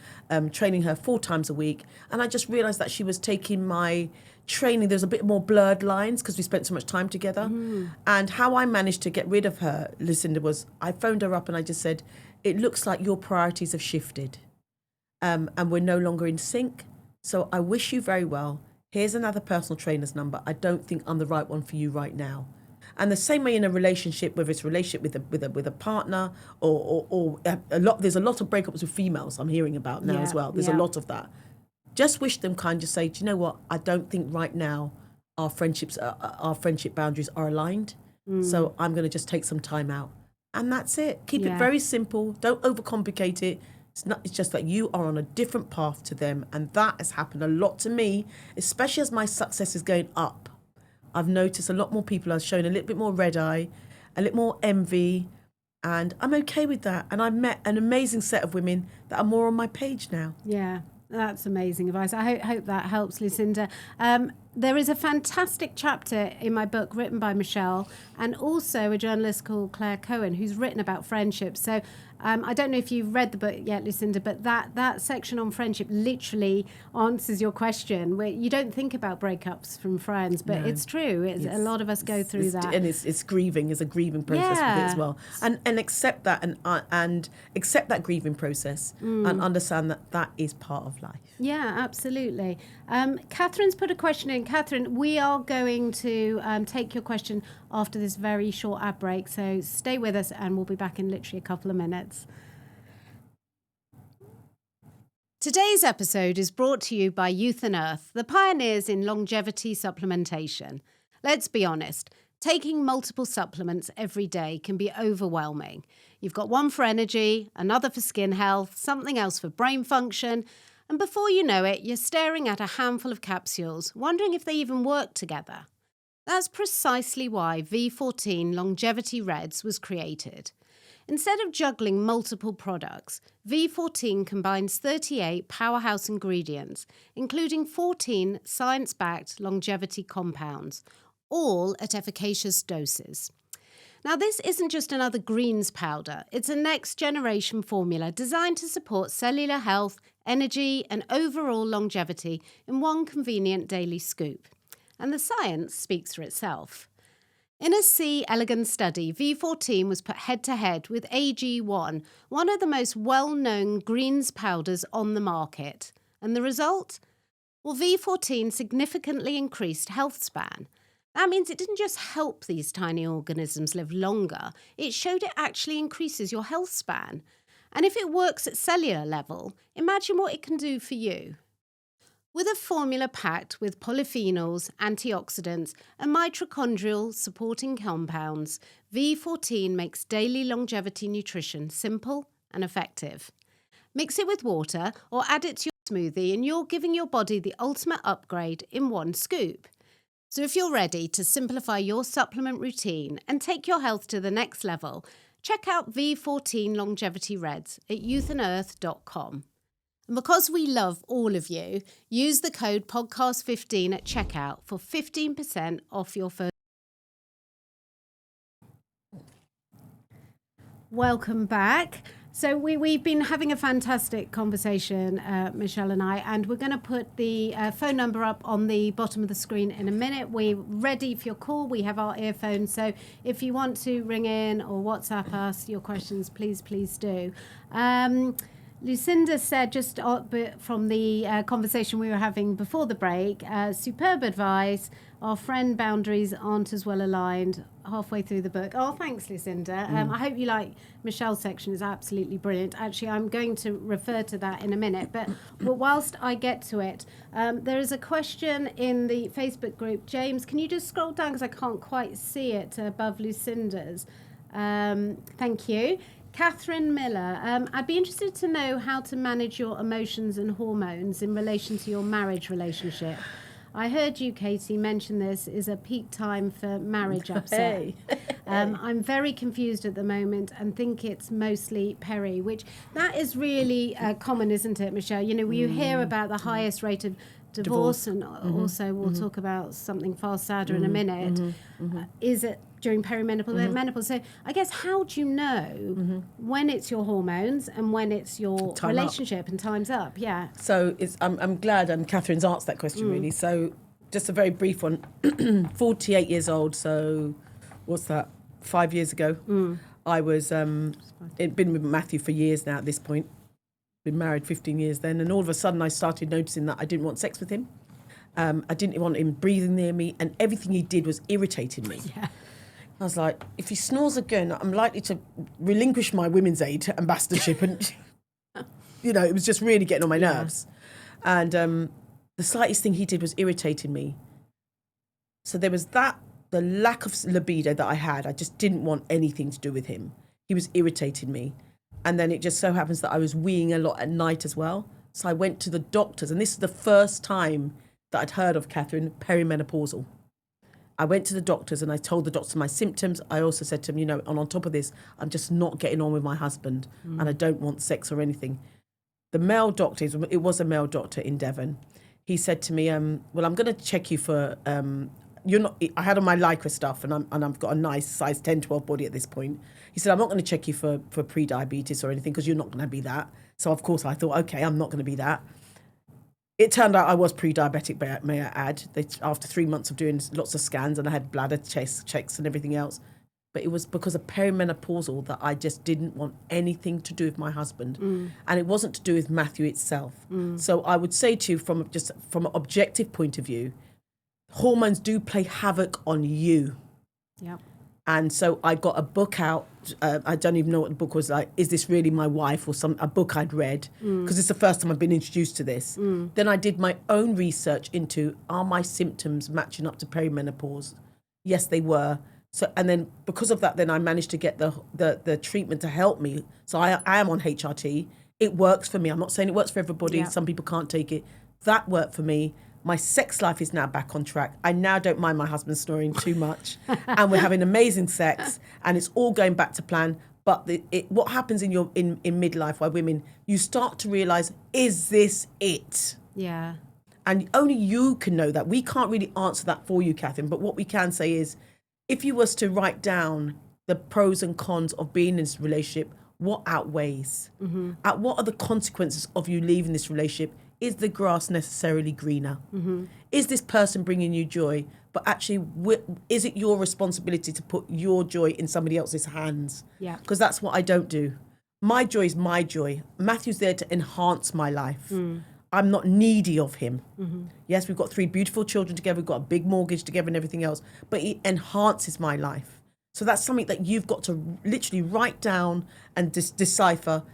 training her 4 times a week. And I just realised that she was taking my training. There's a bit more blurred lines because we spent so much time together. And how I managed to get rid of her, Lucinda, was I phoned her up and I just said, it looks like your priorities have shifted, and we're no longer in sync. So I wish you very well. Here's another personal trainer's number. I don't think I'm the right one for you right now. And the same way in a relationship, whether it's a relationship with a partner or there's a lot of breakups with females I'm hearing about now as well. There's a lot of that. Just wish them kind. Just say, do you know what? I don't think right now our friendship boundaries are aligned. So I'm going to just take some time out, and that's it. Keep it very simple. Don't overcomplicate it. It's just that you are on a different path to them, and that has happened a lot to me, especially as my success is going up. I've noticed a lot more people are showing a little bit more red eye, a little more envy, and I'm okay with that. And I've met an amazing set of women that are more on my page now. Yeah, that's amazing advice. I hope that helps, Lucinda. There is a fantastic chapter in my book written by Michelle and also a journalist called Claire Cohen who's written about friendship. So I don't know if you've read the book yet, Lucinda, but that section on friendship literally answers your question. Where you don't think about breakups from friends, but it's true. A lot of us go through that. And it's grieving. There's a grieving process with it as well. And accept that and accept that grieving process and understand that is part of life. Yeah, absolutely. Catherine's put a question in. Catherine, we are going to take your question after this very short ad break, so stay with us and we'll be back in literally a couple of minutes. Today's episode is brought to you by Youth and Earth, the pioneers in longevity supplementation. Let's be honest, taking multiple supplements every day can be overwhelming. You've got one for energy, another for skin health, something else for brain function, and before you know it, you're staring at a handful of capsules, wondering if they even work together. That's precisely why V14 Longevity Reds was created. Instead of juggling multiple products, V14 combines 38 powerhouse ingredients, including 14 science-backed longevity compounds, all at efficacious doses. Now, this isn't just another greens powder. It's a next-generation formula designed to support cellular health, energy, and overall longevity in one convenient daily scoop. And the science speaks for itself. In a C. elegans study, V14 was put head-to-head with AG1, one of the most well-known greens powders on the market. And the result? Well, V14 significantly increased health span. That means it didn't just help these tiny organisms live longer, it showed it actually increases your health span. And if it works at cellular level, imagine what it can do for you. With a formula packed with polyphenols, antioxidants, and mitochondrial supporting compounds, V14 makes daily longevity nutrition simple and effective. Mix it with water or add it to your smoothie and you're giving your body the ultimate upgrade in one scoop. So if you're ready to simplify your supplement routine and take your health to the next level, check out V14 Longevity Reds at youthandearth.com. And because we love all of you, use the code podcast15 at checkout for 15% off your first. Welcome back. So we've been having a fantastic conversation, Michelle and I, and we're going to put the phone number up on the bottom of the screen in a minute. We're ready for your call. We have our earphones. So if you want to ring in or WhatsApp us your questions, please do. Lucinda said, just from the conversation we were having before the break, superb advice. Our friend boundaries aren't as well aligned halfway through the book. Oh, thanks, Lucinda. I hope you like Michelle's section. Is absolutely brilliant. Actually, I'm going to refer to that in a minute. But whilst I get to it, there is a question in the Facebook group. James, can you just scroll down because I can't quite see it above Lucinda's? Thank you. Catherine Miller, I'd be interested to know how to manage your emotions and hormones in relation to your marriage relationship. I heard you, Katie, mention this is a peak time for marriage upset. Hey. I'm very confused at the moment and think it's mostly peri, which that is really common, isn't it, Michelle? You know, you hear about the highest rate of divorce. And also we'll talk about something far sadder in a minute. Is it during perimenopause, menopause? So I guess, how do you know when it's your hormones and when it's your relationship and time's up? Yeah. So I'm glad Catherine's asked that question really. So just a very brief one. 48 years old. So what's that? 5 years ago. I was, it'd been with Matthew for years now at this point. Been married 15 years then. And all of a sudden I started noticing that I didn't want sex with him. I didn't want him breathing near me, and everything he did was irritating me. Yeah. I was like, if he snores again, I'm likely to relinquish my Women's Aid ambassadorship. And, it was just really getting on my nerves. And the slightest thing he did was irritating me. So there was the lack of libido that I had. I just didn't want anything to do with him. He was irritating me. And then it just so happens that I was weeing a lot at night as well. So I went to the doctors, and this is the first time that I'd heard of, Catherine, perimenopausal. I went to the doctors and I told the doctors my symptoms. I also said to him, and on top of this, I'm just not getting on with my husband and I don't want sex or anything. The male doctor, it was a male doctor in Devon. He said to me, well, I'm going to check you for, I had on my Lycra stuff and I've got a nice size 10, 12 body at this point. He said, I'm not going to check you for pre-diabetes or anything because you're not going to be that. So of course I thought, okay, I'm not going to be that. It turned out I was pre-diabetic, may I add. After 3 months of doing lots of scans, and I had bladder checks and everything else. But it was because of perimenopausal that I just didn't want anything to do with my husband. And it wasn't to do with Matthew itself. So I would say to you, from an objective point of view, hormones do play havoc on you. Yeah. And so I got a book out. I don't even know what the book was like. Is This Really My Wife? Or a book I'd read, because it's the first time I've been introduced to this. Then I did my own research into, are my symptoms matching up to perimenopause? Yes, they were. So, and then because of that, then I managed to get the treatment to help me. So I am on HRT. It works for me. I'm not saying it works for everybody. Yeah. Some people can't take it. That worked for me. My sex life is now back on track. I now don't mind my husband snoring too much. And we're having amazing sex. And it's all going back to plan. But what happens in midlife, why women, you start to realise, is this it? Yeah. And only you can know that. We can't really answer that for you, Catherine. But what we can say is, if you was to write down the pros and cons of being in this relationship, what outweighs? What are the consequences of you leaving this relationship? Is the grass necessarily greener? Is this person bringing you joy? But actually, is it your responsibility to put your joy in somebody else's hands? Yeah. Because that's what I don't do. My joy is my joy. Matthew's there to enhance my life. I'm not needy of him. Yes, we've got 3 beautiful children together. We've got a big mortgage together and everything else. But he enhances my life. So that's something that you've got to literally write down and decipher.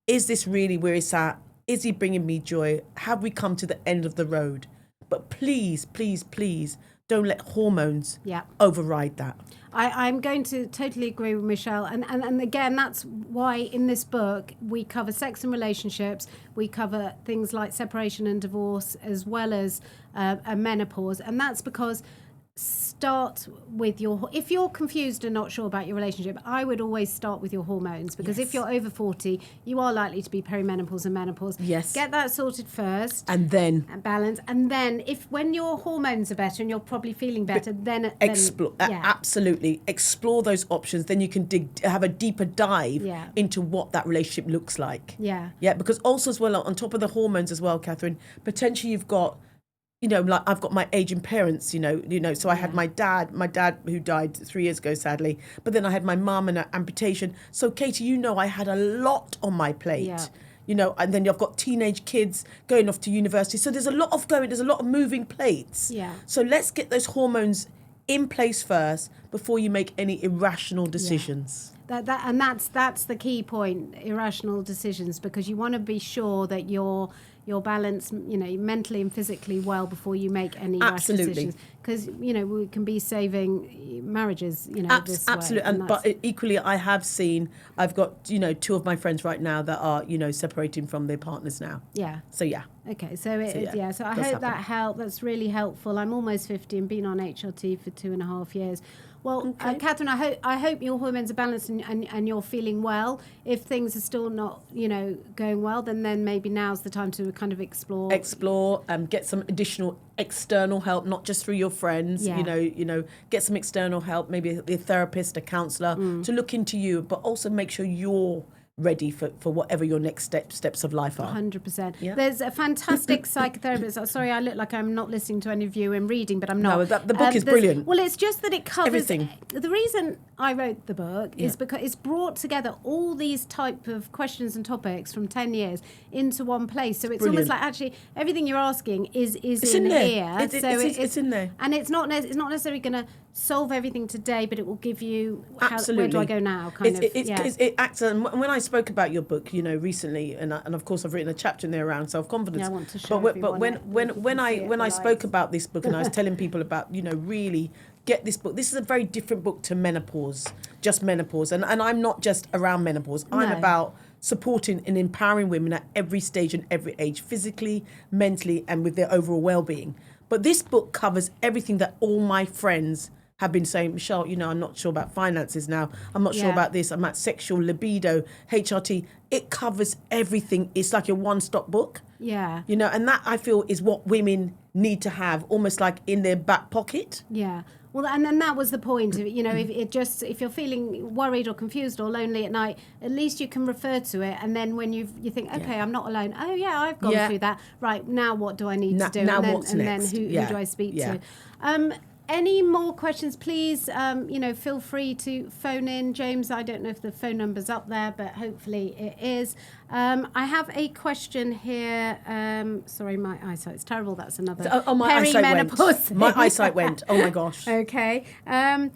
Is this really where it's at? Is he bringing me joy? Have we come to the end of the road? But please, please, please don't let hormones override that. I'm going to totally agree with Michelle. And again, that's why in this book, we cover sex and relationships. We cover things like separation and divorce, as well as a menopause. And that's because start with if you're confused and not sure about your relationship, I would always start with your hormones, because if you're over 40, you are likely to be perimenopause and menopause. Yes. Get that sorted first. And then balance. And then when your hormones are better and you're probably feeling better, then explore. Absolutely. Explore those options. Then you can have a deeper dive into what that relationship looks like. Yeah. Yeah. Because also as well, on top of the hormones as well, Catherine, potentially you've got, like I've got my aging parents, so I had my dad who died 3 years ago, sadly, but then I had my mum and an amputation. So Katie, I had a lot on my plate, and then you've got teenage kids going off to university. So there's a lot of moving plates. Yeah. So let's get those hormones in place first before you make any irrational decisions. That's the key point, irrational decisions, because you want to be sure that you're balanced, mentally and physically well before you make any rash decisions. Because we can be saving marriages, this absolutely. way. But equally, I've got 2 of my friends right now that are separating from their partners now. Yeah. So yeah. Okay, so so I hope that helped. That's really helpful. I'm almost 50 and been on HRT for 2.5 years. Well, Catherine, I hope your hormones are balanced and you're feeling well. If things are still not, going well, then maybe now's the time to kind of explore. Get some additional external help, not just through your friends. Get some external help, maybe a therapist, a counsellor, to look into you, but also make sure you're ready for whatever your next steps of life are. 100%. Yeah. There's a fantastic psychotherapist. Sorry, I look like I'm not listening to any of you and reading, but I'm not. No, the book is brilliant. Well, it's just that it covers everything. The reason I wrote the book is because it's brought together all these type of questions and topics from 10 years into one place. So it's almost like actually everything you're asking is in here. It's in there. And it's not necessarily going to solve everything today, but it will give you Absolutely. Where do I go now? It acts. And when I spoke about your book, recently, and of course I've written a chapter in there around self-confidence. I want to show but when I spoke about this book and I was telling people about really get this book. This is a very different book to just menopause, and I'm not just around menopause. I'm about supporting and empowering women at every stage and every age, physically, mentally, and with their overall well-being. But this book covers everything that all my friends have been saying. Michelle, I'm not sure about finances now. I'm not sure about this. I'm at sexual libido, HRT. It covers everything. It's like a one-stop book. Yeah. And that I feel is what women need to have almost like in their back pocket. Yeah. Well, and then that was the point of it. If you're feeling worried or confused or lonely at night, at least you can refer to it. And then when you think, okay, I'm not alone. Oh yeah, I've gone through that. Right, now what do I need to do? Now what's next? Then who do I speak to? Any more questions, please, feel free to phone in. James, I don't know if the phone number's up there, but hopefully it is. I have a question here. Sorry, my eyesight's terrible. That's another my eyesight perimenopause went. My eyesight went. Oh, my gosh. Okay. I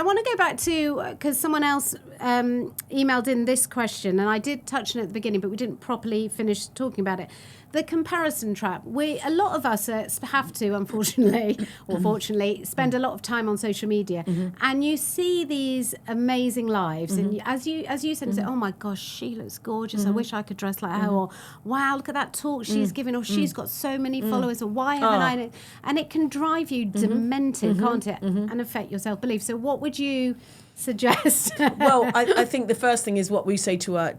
want to go back to, because someone else emailed in this question, and I did touch on it at the beginning, but we didn't properly finish talking about it. The comparison trap. A lot of us have to, unfortunately, or fortunately, spend a lot of time on social media, and you see these amazing lives, and as you said, you say, "Oh my gosh, she looks gorgeous. I wish I could dress like her." Or, "Wow, look at that talk she's giving," or, "She's got so many followers," or, "Why haven't I?" And it can drive you demented, can't it, and affect your self-belief. So, what would you suggest? Well, I think the first thing is what we say to our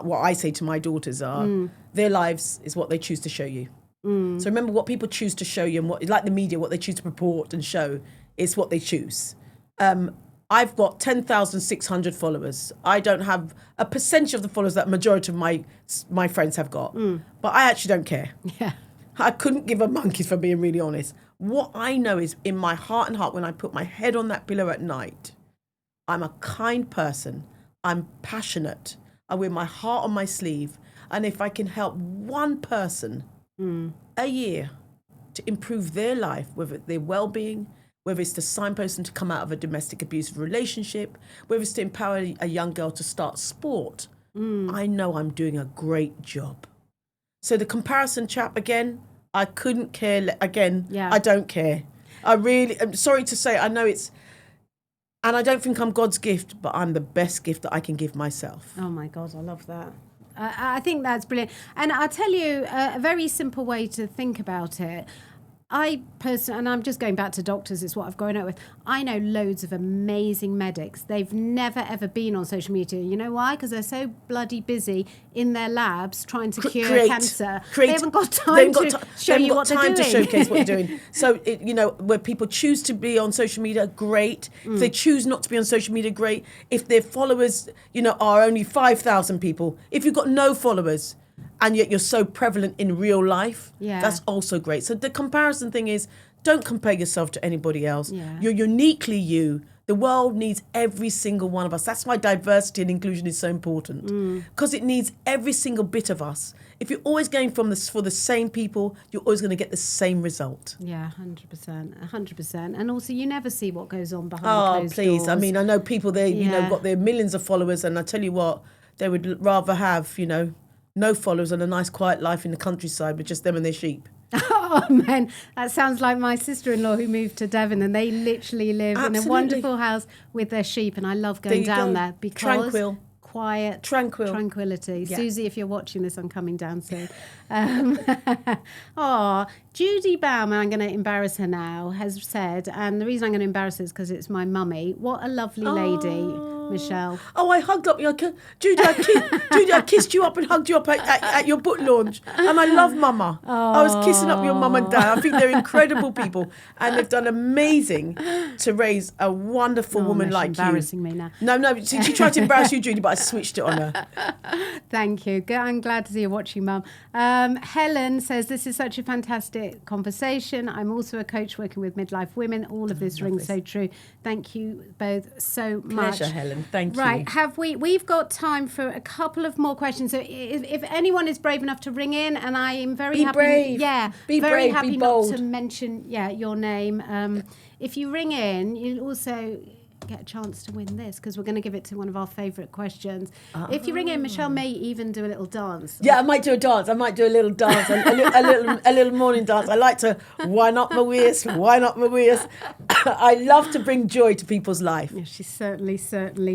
what I say to my daughters are, their lives is what they choose to show you. So remember, what people choose to show you, and what, like the media, what they choose to purport and show is what they choose. I've got 10,600 followers. I don't have a percentage of the followers that majority of my friends have got, but I actually don't care. Yeah. I couldn't give a monkey's, for being really honest. What I know is, in my heart and heart, when I put my head on that pillow at night, I'm a kind person. I'm passionate. I wear my heart on my sleeve. And if I can help one person a year to improve their life, whether it's their well-being, whether it's to signpost them to come out of a domestic abusive relationship, whether it's to empower a young girl to start sport, I know I'm doing a great job. So the comparison trap, again, I couldn't care. I don't care. I'm sorry to say, I know it's, and I don't think I'm God's gift, but I'm the best gift that I can give myself. Oh my God, I love that. I think that's brilliant. And I'll tell you a very simple way to think about it. I personally, and I'm just going back to doctors, it's what I've grown up with. I know loads of amazing medics. They've never, ever been on social media. You know why? Because they're so bloody busy in their labs trying to cure cancer. They haven't got time to show you what they're doing. To showcase what they're doing. So, where people choose to be on social media, great. If they choose not to be on social media, great. If their followers, are only 5,000 people. If you've got no followers, and yet you're so prevalent in real life, that's also great. So the comparison thing is, don't compare yourself to anybody else. Yeah. You're uniquely you. The world needs every single one of us. That's why diversity and inclusion is so important, because it needs every single bit of us. If you're always going for the same people, you're always going to get the same result. Yeah, 100%. And also, you never see what goes on behind closed please. doors. I mean, I know people, got their millions of followers, and I tell you what, they would rather have, no followers and a nice quiet life in the countryside with just them and their sheep. Oh, man, that sounds like my sister-in-law who moved to Devon, and they literally live in a wonderful house with their sheep, and I love going down there because tranquility. Yeah. Susie, if you're watching this, I'm coming down soon. Judy Baum, and I'm going to embarrass her now, has said, and the reason I'm going to embarrass her is because it's my mummy. What a lovely lady, Michelle. Oh, I hugged up your Judy. I kissed you up and hugged you up at your book launch, and I love Mama. I was kissing up your mum and dad. I think they're incredible people, and they've done amazing to raise a wonderful woman like you. Embarrassing me now. No. She tried to embarrass you, Judy, but I switched it on her. Thank you. I'm glad to see you watching, Mum. Helen says, this is such a fantastic conversation. I'm also a coach working with midlife women. All of this rings so true. Thank you both so much. Pleasure, Helen. Thank you. Right, we've got time for a couple of more questions. So if anyone is brave enough to ring in, and I am very happy. Brave. Yeah, be very brave. happy Be bold. not to mention your name. If you ring in, you'll also get a chance to win this, because we're going to give it to one of our favourite questions. If you ring in, Michelle may even do a little dance. Yeah, I might do a dance. I might do a little dance, a little morning dance. I like to wind up my waist. I love to bring joy to people's life. Yeah, she certainly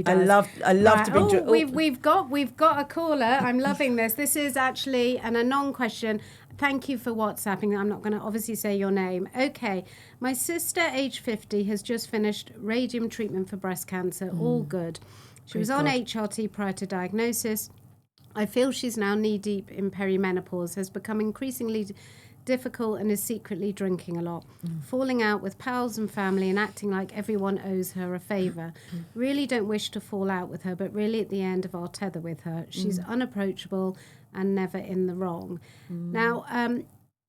does. I love to bring joy. We've got a caller. I'm loving this. This is actually an anon question. Thank you for WhatsApping. I'm not going to obviously say your name. Okay. My sister, age 50, has just finished radium treatment for breast cancer. All good. She was on HRT prior to diagnosis. I feel she's now knee-deep in perimenopause, has become increasingly difficult, and is secretly drinking a lot, falling out with pals and family, and acting like everyone owes her a favour. Really don't wish to fall out with her, but really at the end of our tether with her. She's unapproachable and never in the wrong. Now,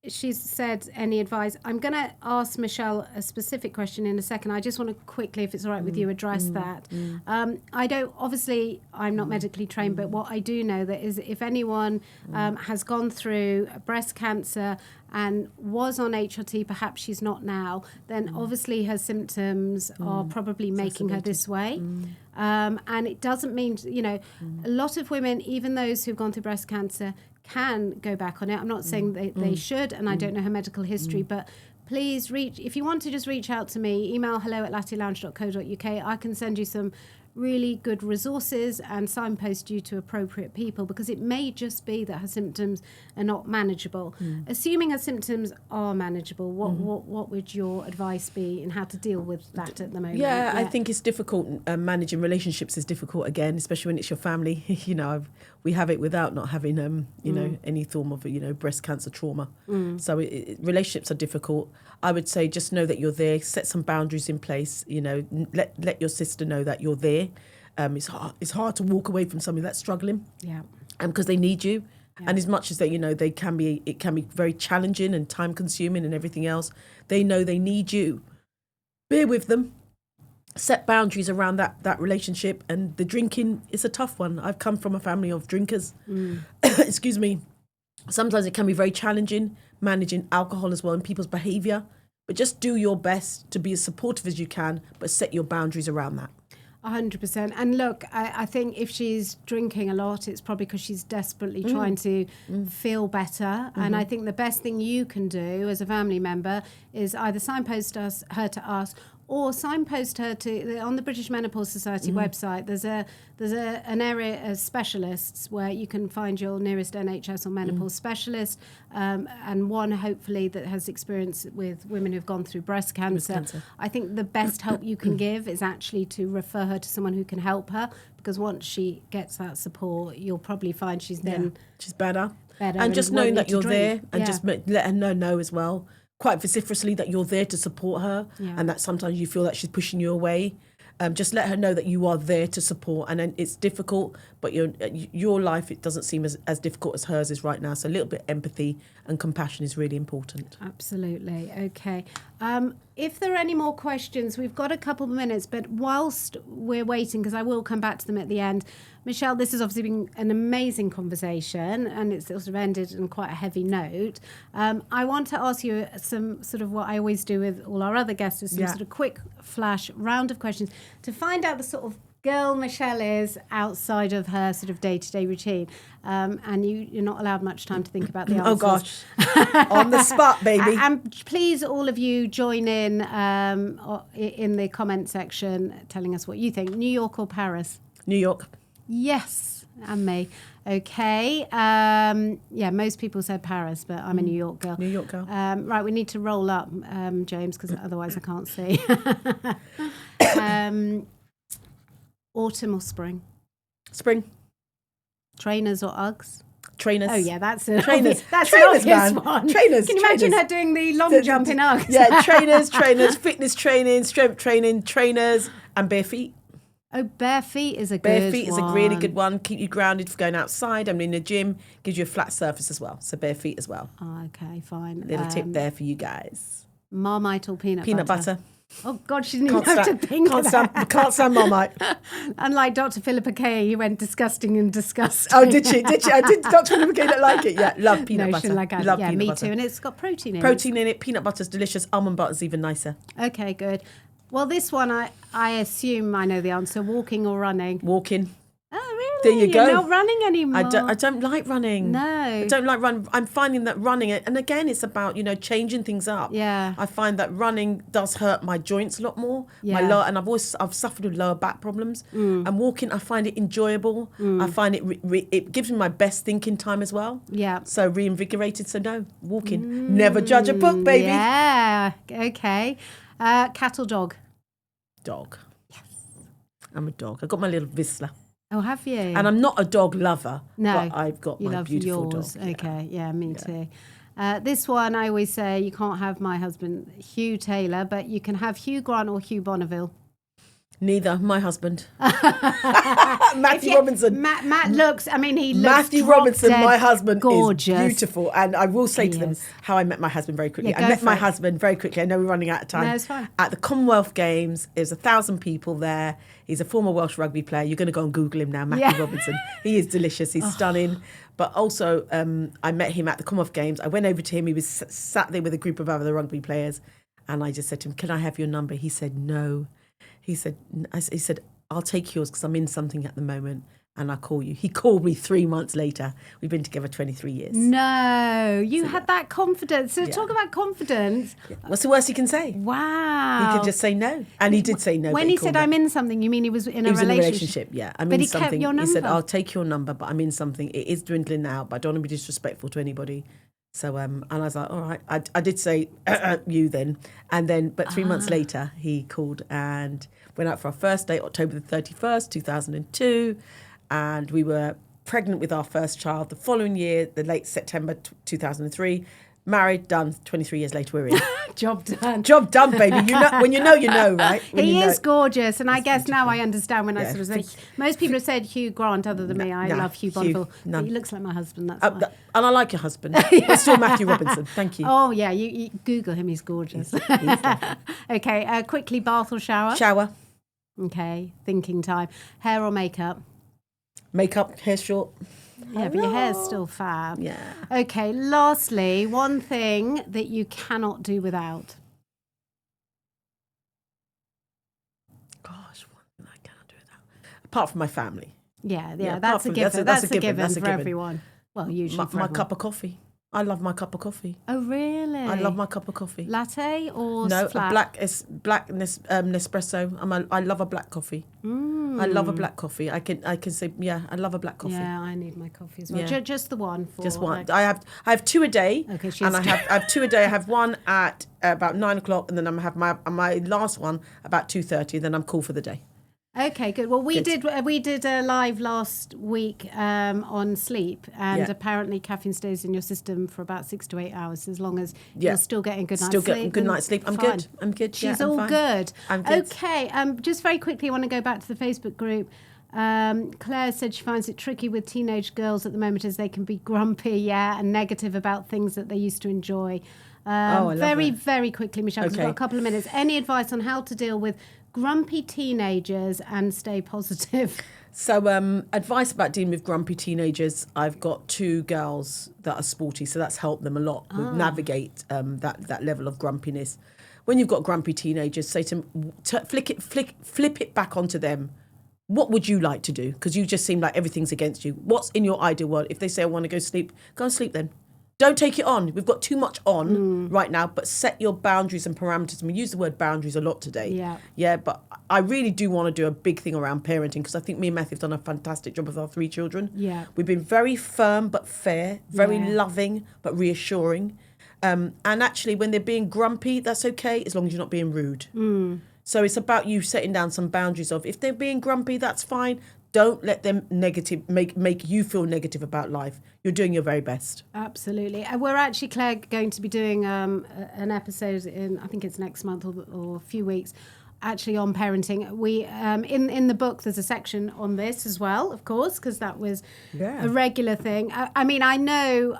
she's said, any advice? I'm going to ask Michelle a specific question in a second. I just want to quickly, if it's all right with you, address that. I don't, obviously, I'm not medically trained, but what I do know that is if anyone has gone through breast cancer and was on HRT, perhaps she's not now, then obviously her symptoms are probably making her this way. And it doesn't mean, a lot of women, even those who've gone through breast cancer, can go back on it. I'm not saying they should, and I don't know her medical history, but please if you want to just reach out to me, email hello@lattelounge.co.uk. I can send you some really good resources and signpost you to appropriate people, because it may just be that her symptoms are not manageable. Assuming her symptoms are manageable, what would your advice be in how to deal with that at the moment? Yeah, I think it's difficult. Managing relationships is difficult again, especially when it's your family. We have it without not having any form of breast cancer trauma. So relationships are difficult. I would say just know that you're there. Set some boundaries in place. Let your sister know that you're there. It's hard to walk away from somebody that's struggling. Yeah. Because they need you. Yeah. And as much as that, it can be very challenging and time consuming and everything else. They know they need you. Bear with them. Set boundaries around that relationship. And the drinking is a tough one. I've come from a family of drinkers. Excuse me. Sometimes it can be very challenging managing alcohol as well and people's behaviour. But just do your best to be as supportive as you can, but set your boundaries around that. 100%. And look, I think if she's drinking a lot, it's probably because she's desperately trying to feel better. And I think the best thing you can do as a family member is either signpost her to us, or signpost her to on the British Menopause Society website. There's an area of specialists where you can find your nearest NHS or menopause specialist, and one hopefully that has experience with women who've gone through breast cancer. I think the best help you can give is actually to refer her to someone who can help her, because once she gets that support, you'll probably find she's better. And just knowing that you're there, and just let her know as well, quite vociferously, that you're there to support her, and that sometimes you feel that she's pushing you away. Just let her know that you are there to support, and then it's difficult, but your life, it doesn't seem as difficult as hers is right now. So a little bit of empathy and compassion is really important. Absolutely. Okay. If there are any more questions, we've got a couple of minutes, but whilst we're waiting, because I will come back to them at the end, Michelle, this has obviously been an amazing conversation, and it's sort of ended on quite a heavy note. I want to ask you some sort of what I always do with all our other guests, is some sort of quick flash round of questions to find out the sort of girl Michelle is outside of her sort of day-to-day routine. And you're not allowed much time to think about the answers. Oh, gosh. On the spot, baby. And please, all of you, join in the comment section telling us what you think. New York or Paris? New York. Yes. And me. Okay. Most people said Paris, but I'm a New York girl. New York girl. Right, we need to roll up, James, because otherwise I can't see. Autumn or spring? Spring. Trainers or Uggs? Trainers. Oh yeah, that's a trainers. That's trainers, an obvious man. one. Trainers. Can you imagine her doing the long jump in Uggs? Yeah, trainers, fitness training, strength training, trainers, and bare feet. Oh, bare feet is a good one. Bare feet is a really good one. Keep you grounded for going outside. I mean, in the gym, gives you a flat surface as well. So bare feet as well. Oh, okay, fine. Little tip there for you guys. Marmite or peanut butter. Oh, God, she didn't even have to think of that. Can't stand Marmite. Unlike Dr. Philippa Kay, who went disgusting and disgusting. Oh, did she? I did. Dr. Philippa Kay don't like it. Yeah, love peanut butter. Like love yeah, peanut me butter. too. And it's got protein in it. Protein in it. Peanut butter's delicious. Almond butter's even nicer. Okay, good. Well, this one, I assume I know the answer. Walking or running? Walking. Oh, really? There you go. You're not running anymore. I don't like running. No. I don't like running. I'm finding that running, and again, it's about, changing things up. Yeah. I find that running does hurt my joints a lot more. Yeah. And I've suffered with lower back problems. And walking, I find it enjoyable. I find it gives me my best thinking time as well. Yeah. So reinvigorated. So no, walking. Never judge a book, baby. Yeah. Okay. Cat or dog? Dog. Yes. I'm a dog. I got my little Whistler. Oh, have you? And I'm not a dog lover. No. But I've got my beautiful yours. dog. Okay. Yeah, me too. This one, I always say you can't have my husband, Hugh Taylor, but you can have Hugh Grant or Hugh Bonneville. Neither. My husband. Matthew Robinson. Matt looks, he looks Matthew Robinson, my husband, gorgeous. is beautiful. And I will say to them how I met my husband very quickly. Yeah, I met my husband very quickly. I know we're running out of time. No, it's fine. At the Commonwealth Games, there's 1,000 people there. He's a former Welsh rugby player. You're going to go and Google him now, Matthew Robinson. He is delicious. He's stunning. But also, I met him at the Commonwealth Games. I went over to him. He was sat there with a group of other rugby players. And I just said to him, can I have your number? He said, no. He said, I'll take yours because I'm in something at the moment and I'll call you. He called me 3 months later. We've been together 23 years. No, you had that confidence. So talk about confidence. Yeah. What's the worst he can say? Wow. He could just say no. And he did say no. When he said, I'm in something, you mean he was in a relationship? In a relationship, yeah. I'm in something. Kept your number. He said, I'll take your number, but I'm in something. It is dwindling now, but I don't want to be disrespectful to anybody. So, and I was like, all right. I did say you then. And then, but 3 months later, he called and went out for our first date, October the 31st, 2002. And we were pregnant with our first child the following year, the late September 2003. Married, done. 23 years later, we're in. Job done. Job done, baby. When you know, right? He is gorgeous, and I guess now I understand when I sort of say. Most people have said Hugh Grant, other than me. I love Hugh Bonneville. He looks like my husband. That's why. And I like your husband. But still Matthew Robinson. Thank you. Oh yeah, you Google him. He's gorgeous. Okay, quickly, bath or shower? Shower. Okay, thinking time. Hair or makeup? Makeup, hair short. Yeah, but your hair's still fab. Yeah. Okay, lastly, one thing that you cannot do without. Gosh, one thing I cannot do without. Apart from my family. Yeah, that's a given. That's a given for everyone. Well, usually for my everyone. cup of coffee. I love my cup of coffee. Oh, really? I love my cup of coffee. Latte or no, flat? black Nespresso. I love a black coffee. I love a black coffee. I can say, yeah, I love a black coffee. Yeah, I need my coffee as well. Yeah. Just the one. Just one. I have two a day. Okay, and I have two a day. I have one at about 9 o'clock, and then I have my last one about 2:30. Then I'm cool for the day. Okay, good. Well, we did a live last week on sleep, and apparently caffeine stays in your system for about 6 to 8 hours, as long as you're still getting good night's sleep. Still getting good night's sleep. I'm fine. good. I'm good. She's I'm all fine. good. I'm good. Okay, just very quickly, I want to go back to the Facebook group. Claire said she finds it tricky with teenage girls at the moment as they can be grumpy, and negative about things that they used to enjoy. I love very, that. very quickly, Michelle, because we've got a couple of minutes. Any advice on how to deal with grumpy teenagers and stay positive? So advice about dealing with grumpy teenagers. I've got 2 girls that are sporty, so that's helped them a lot with navigate that level of grumpiness. When you've got grumpy teenagers, say to them, flip it back onto them. What would you like to do? Because you just seem like everything's against you. What's in your ideal world? If they say, I want to go sleep, go and sleep then. Don't take it on. We've got too much on right now, but set your boundaries and parameters. And we use the word boundaries a lot today. Yeah, but I really do want to do a big thing around parenting because I think me and Matthew have done a fantastic job with our 3 children. Yeah. We've been very firm but fair, very loving but reassuring. And actually, when they're being grumpy, that's okay as long as you're not being rude. So it's about you setting down some boundaries of if they're being grumpy, that's fine. Don't let them make you feel negative about life. You're doing your very best. Absolutely. We're actually, Claire, going to be doing an episode in, I think it's next month or a few weeks, actually on parenting. We in the book, there's a section on this as well, of course, because that was a regular thing. I mean, I know...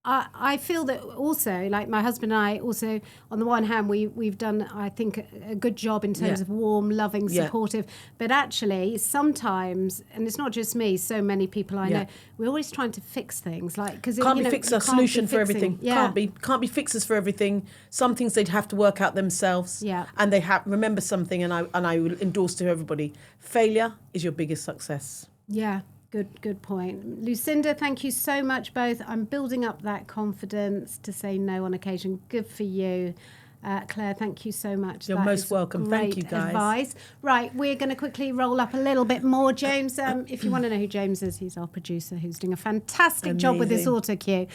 I feel that also, like my husband and I also, on the one hand, we've done, I think, a good job in terms of warm, loving, supportive. But actually, sometimes, and it's not just me, so many people I know, we're always trying to fix things. Like, because can't be fixed a solution for everything. Yeah. Can't be fixes for everything. Some things they'd have to work out themselves. Yeah. And they remember something, and I will endorse to everybody: failure is your biggest success. Yeah. Good point. Lucinda, thank you so much both. I'm building up that confidence to say no on occasion. Good for you. Claire, thank you so much. You're most welcome. Thank you, guys. Advice. Right, we're going to quickly roll up a little bit more. James, if you want to know who James is, he's our producer who's doing a fantastic job with this auto cue.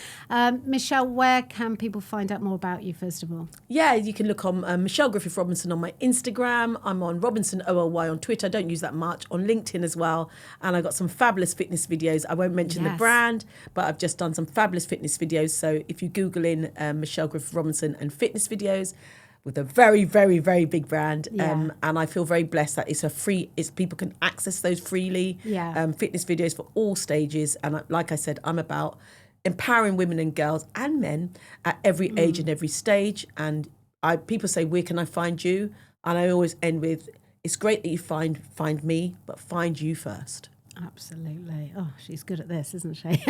Michelle, where can people find out more about you, first of all? Yeah, you can look on Michelle Griffith Robinson on my Instagram. I'm on Robinson OLY on Twitter. I don't use that much. On LinkedIn as well. And I've got some fabulous fitness videos. I won't mention the brand, but I've just done some fabulous fitness videos. So if you Google in Michelle Griffith Robinson and fitness videos, with a very, very, very big brand. And I feel very blessed that it's people can access those freely. Fitness videos for all stages. And like I said, I'm about empowering women and girls and men at every age and every stage. And people say, where can I find you? And I always end with, it's great that you find me, but find you first. Absolutely. Oh, she's good at this, isn't she?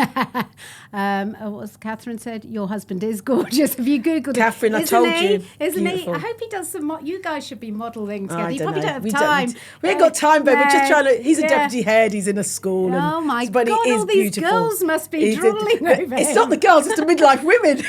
What Catherine said, your husband is gorgeous. Have you Googled Catherine, it? I told you. Isn't Beautiful. he? I hope he does some... you guys should be modelling together. You don't probably know. don't have time. We ain't got time, babe. We're just trying to... He's a deputy head. He's in a school. Oh, my God. But All these girls must be drooling over him. It's not the girls. It's the midlife women.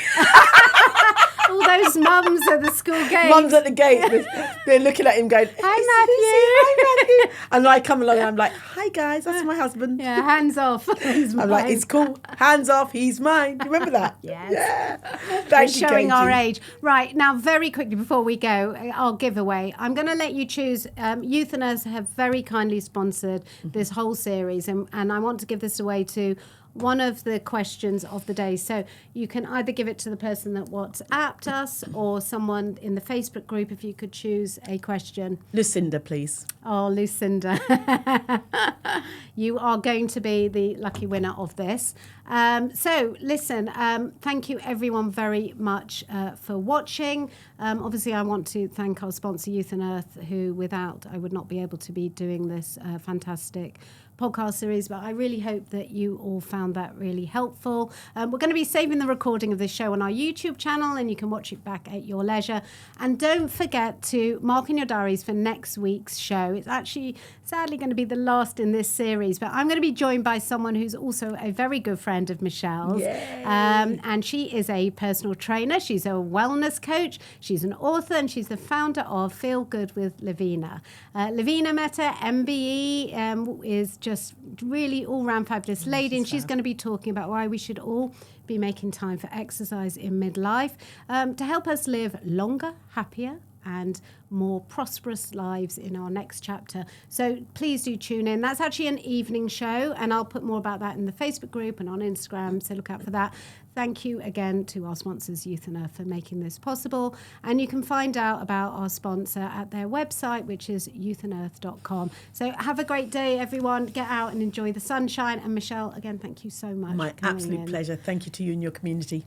All those mums at the school gate. Mums at the gate. They're looking at him going, Hi, Matthew. And I come along and I'm like, hi, guys. That's my husband. Yeah, hands off. He's mine. I'm like, it's cool. Hands off. He's mine. You remember that? Yes. Yeah. Thank you, showing Katie. our age. Right, now very quickly before we go, our giveaway. I'm going to let you choose. Youth and Us have very kindly sponsored this whole series, and I want to give this away to one of the questions of the day. So you can either give it to the person that WhatsApped us or someone in the Facebook group if you could choose a question. Lucinda, please. Oh, Lucinda. You are going to be the lucky winner of this. So listen, thank you everyone very much for watching. Obviously, I want to thank our sponsor, Youth and Earth, who without I would not be able to be doing this fantastic podcast series, but I really hope that you all found that really helpful. We're going to be saving the recording of this show on our YouTube channel, and you can watch it back at your leisure. And don't forget to mark in your diaries for next week's show. It's actually sadly going to be the last in this series, but I'm going to be joined by someone who's also a very good friend of Michelle's. And she is a personal trainer. She's a wellness coach. She's an author, and she's the founder of Feel Good with Lavina. Lavina Mehta MBE is just really all-round fabulous lady, and she's going to be talking about why we should all be making time for exercise in midlife to help us live longer, happier, and more prosperous lives in our next chapter. So please do tune in. That's actually an evening show, and I'll put more about that in the Facebook group and on Instagram, so look out for that. Thank you again to our sponsors, Youth and Earth, for making this possible. And you can find out about our sponsor at their website, which is youthandearth.com. So have a great day, everyone. Get out and enjoy the sunshine. And Michelle, again, thank you so much. My absolute pleasure. Thank you to you and your community.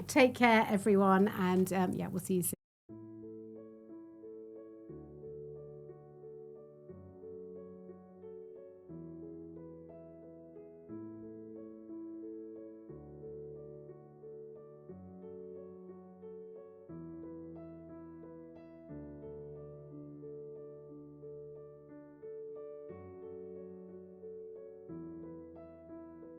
Take care, everyone. And we'll see you soon.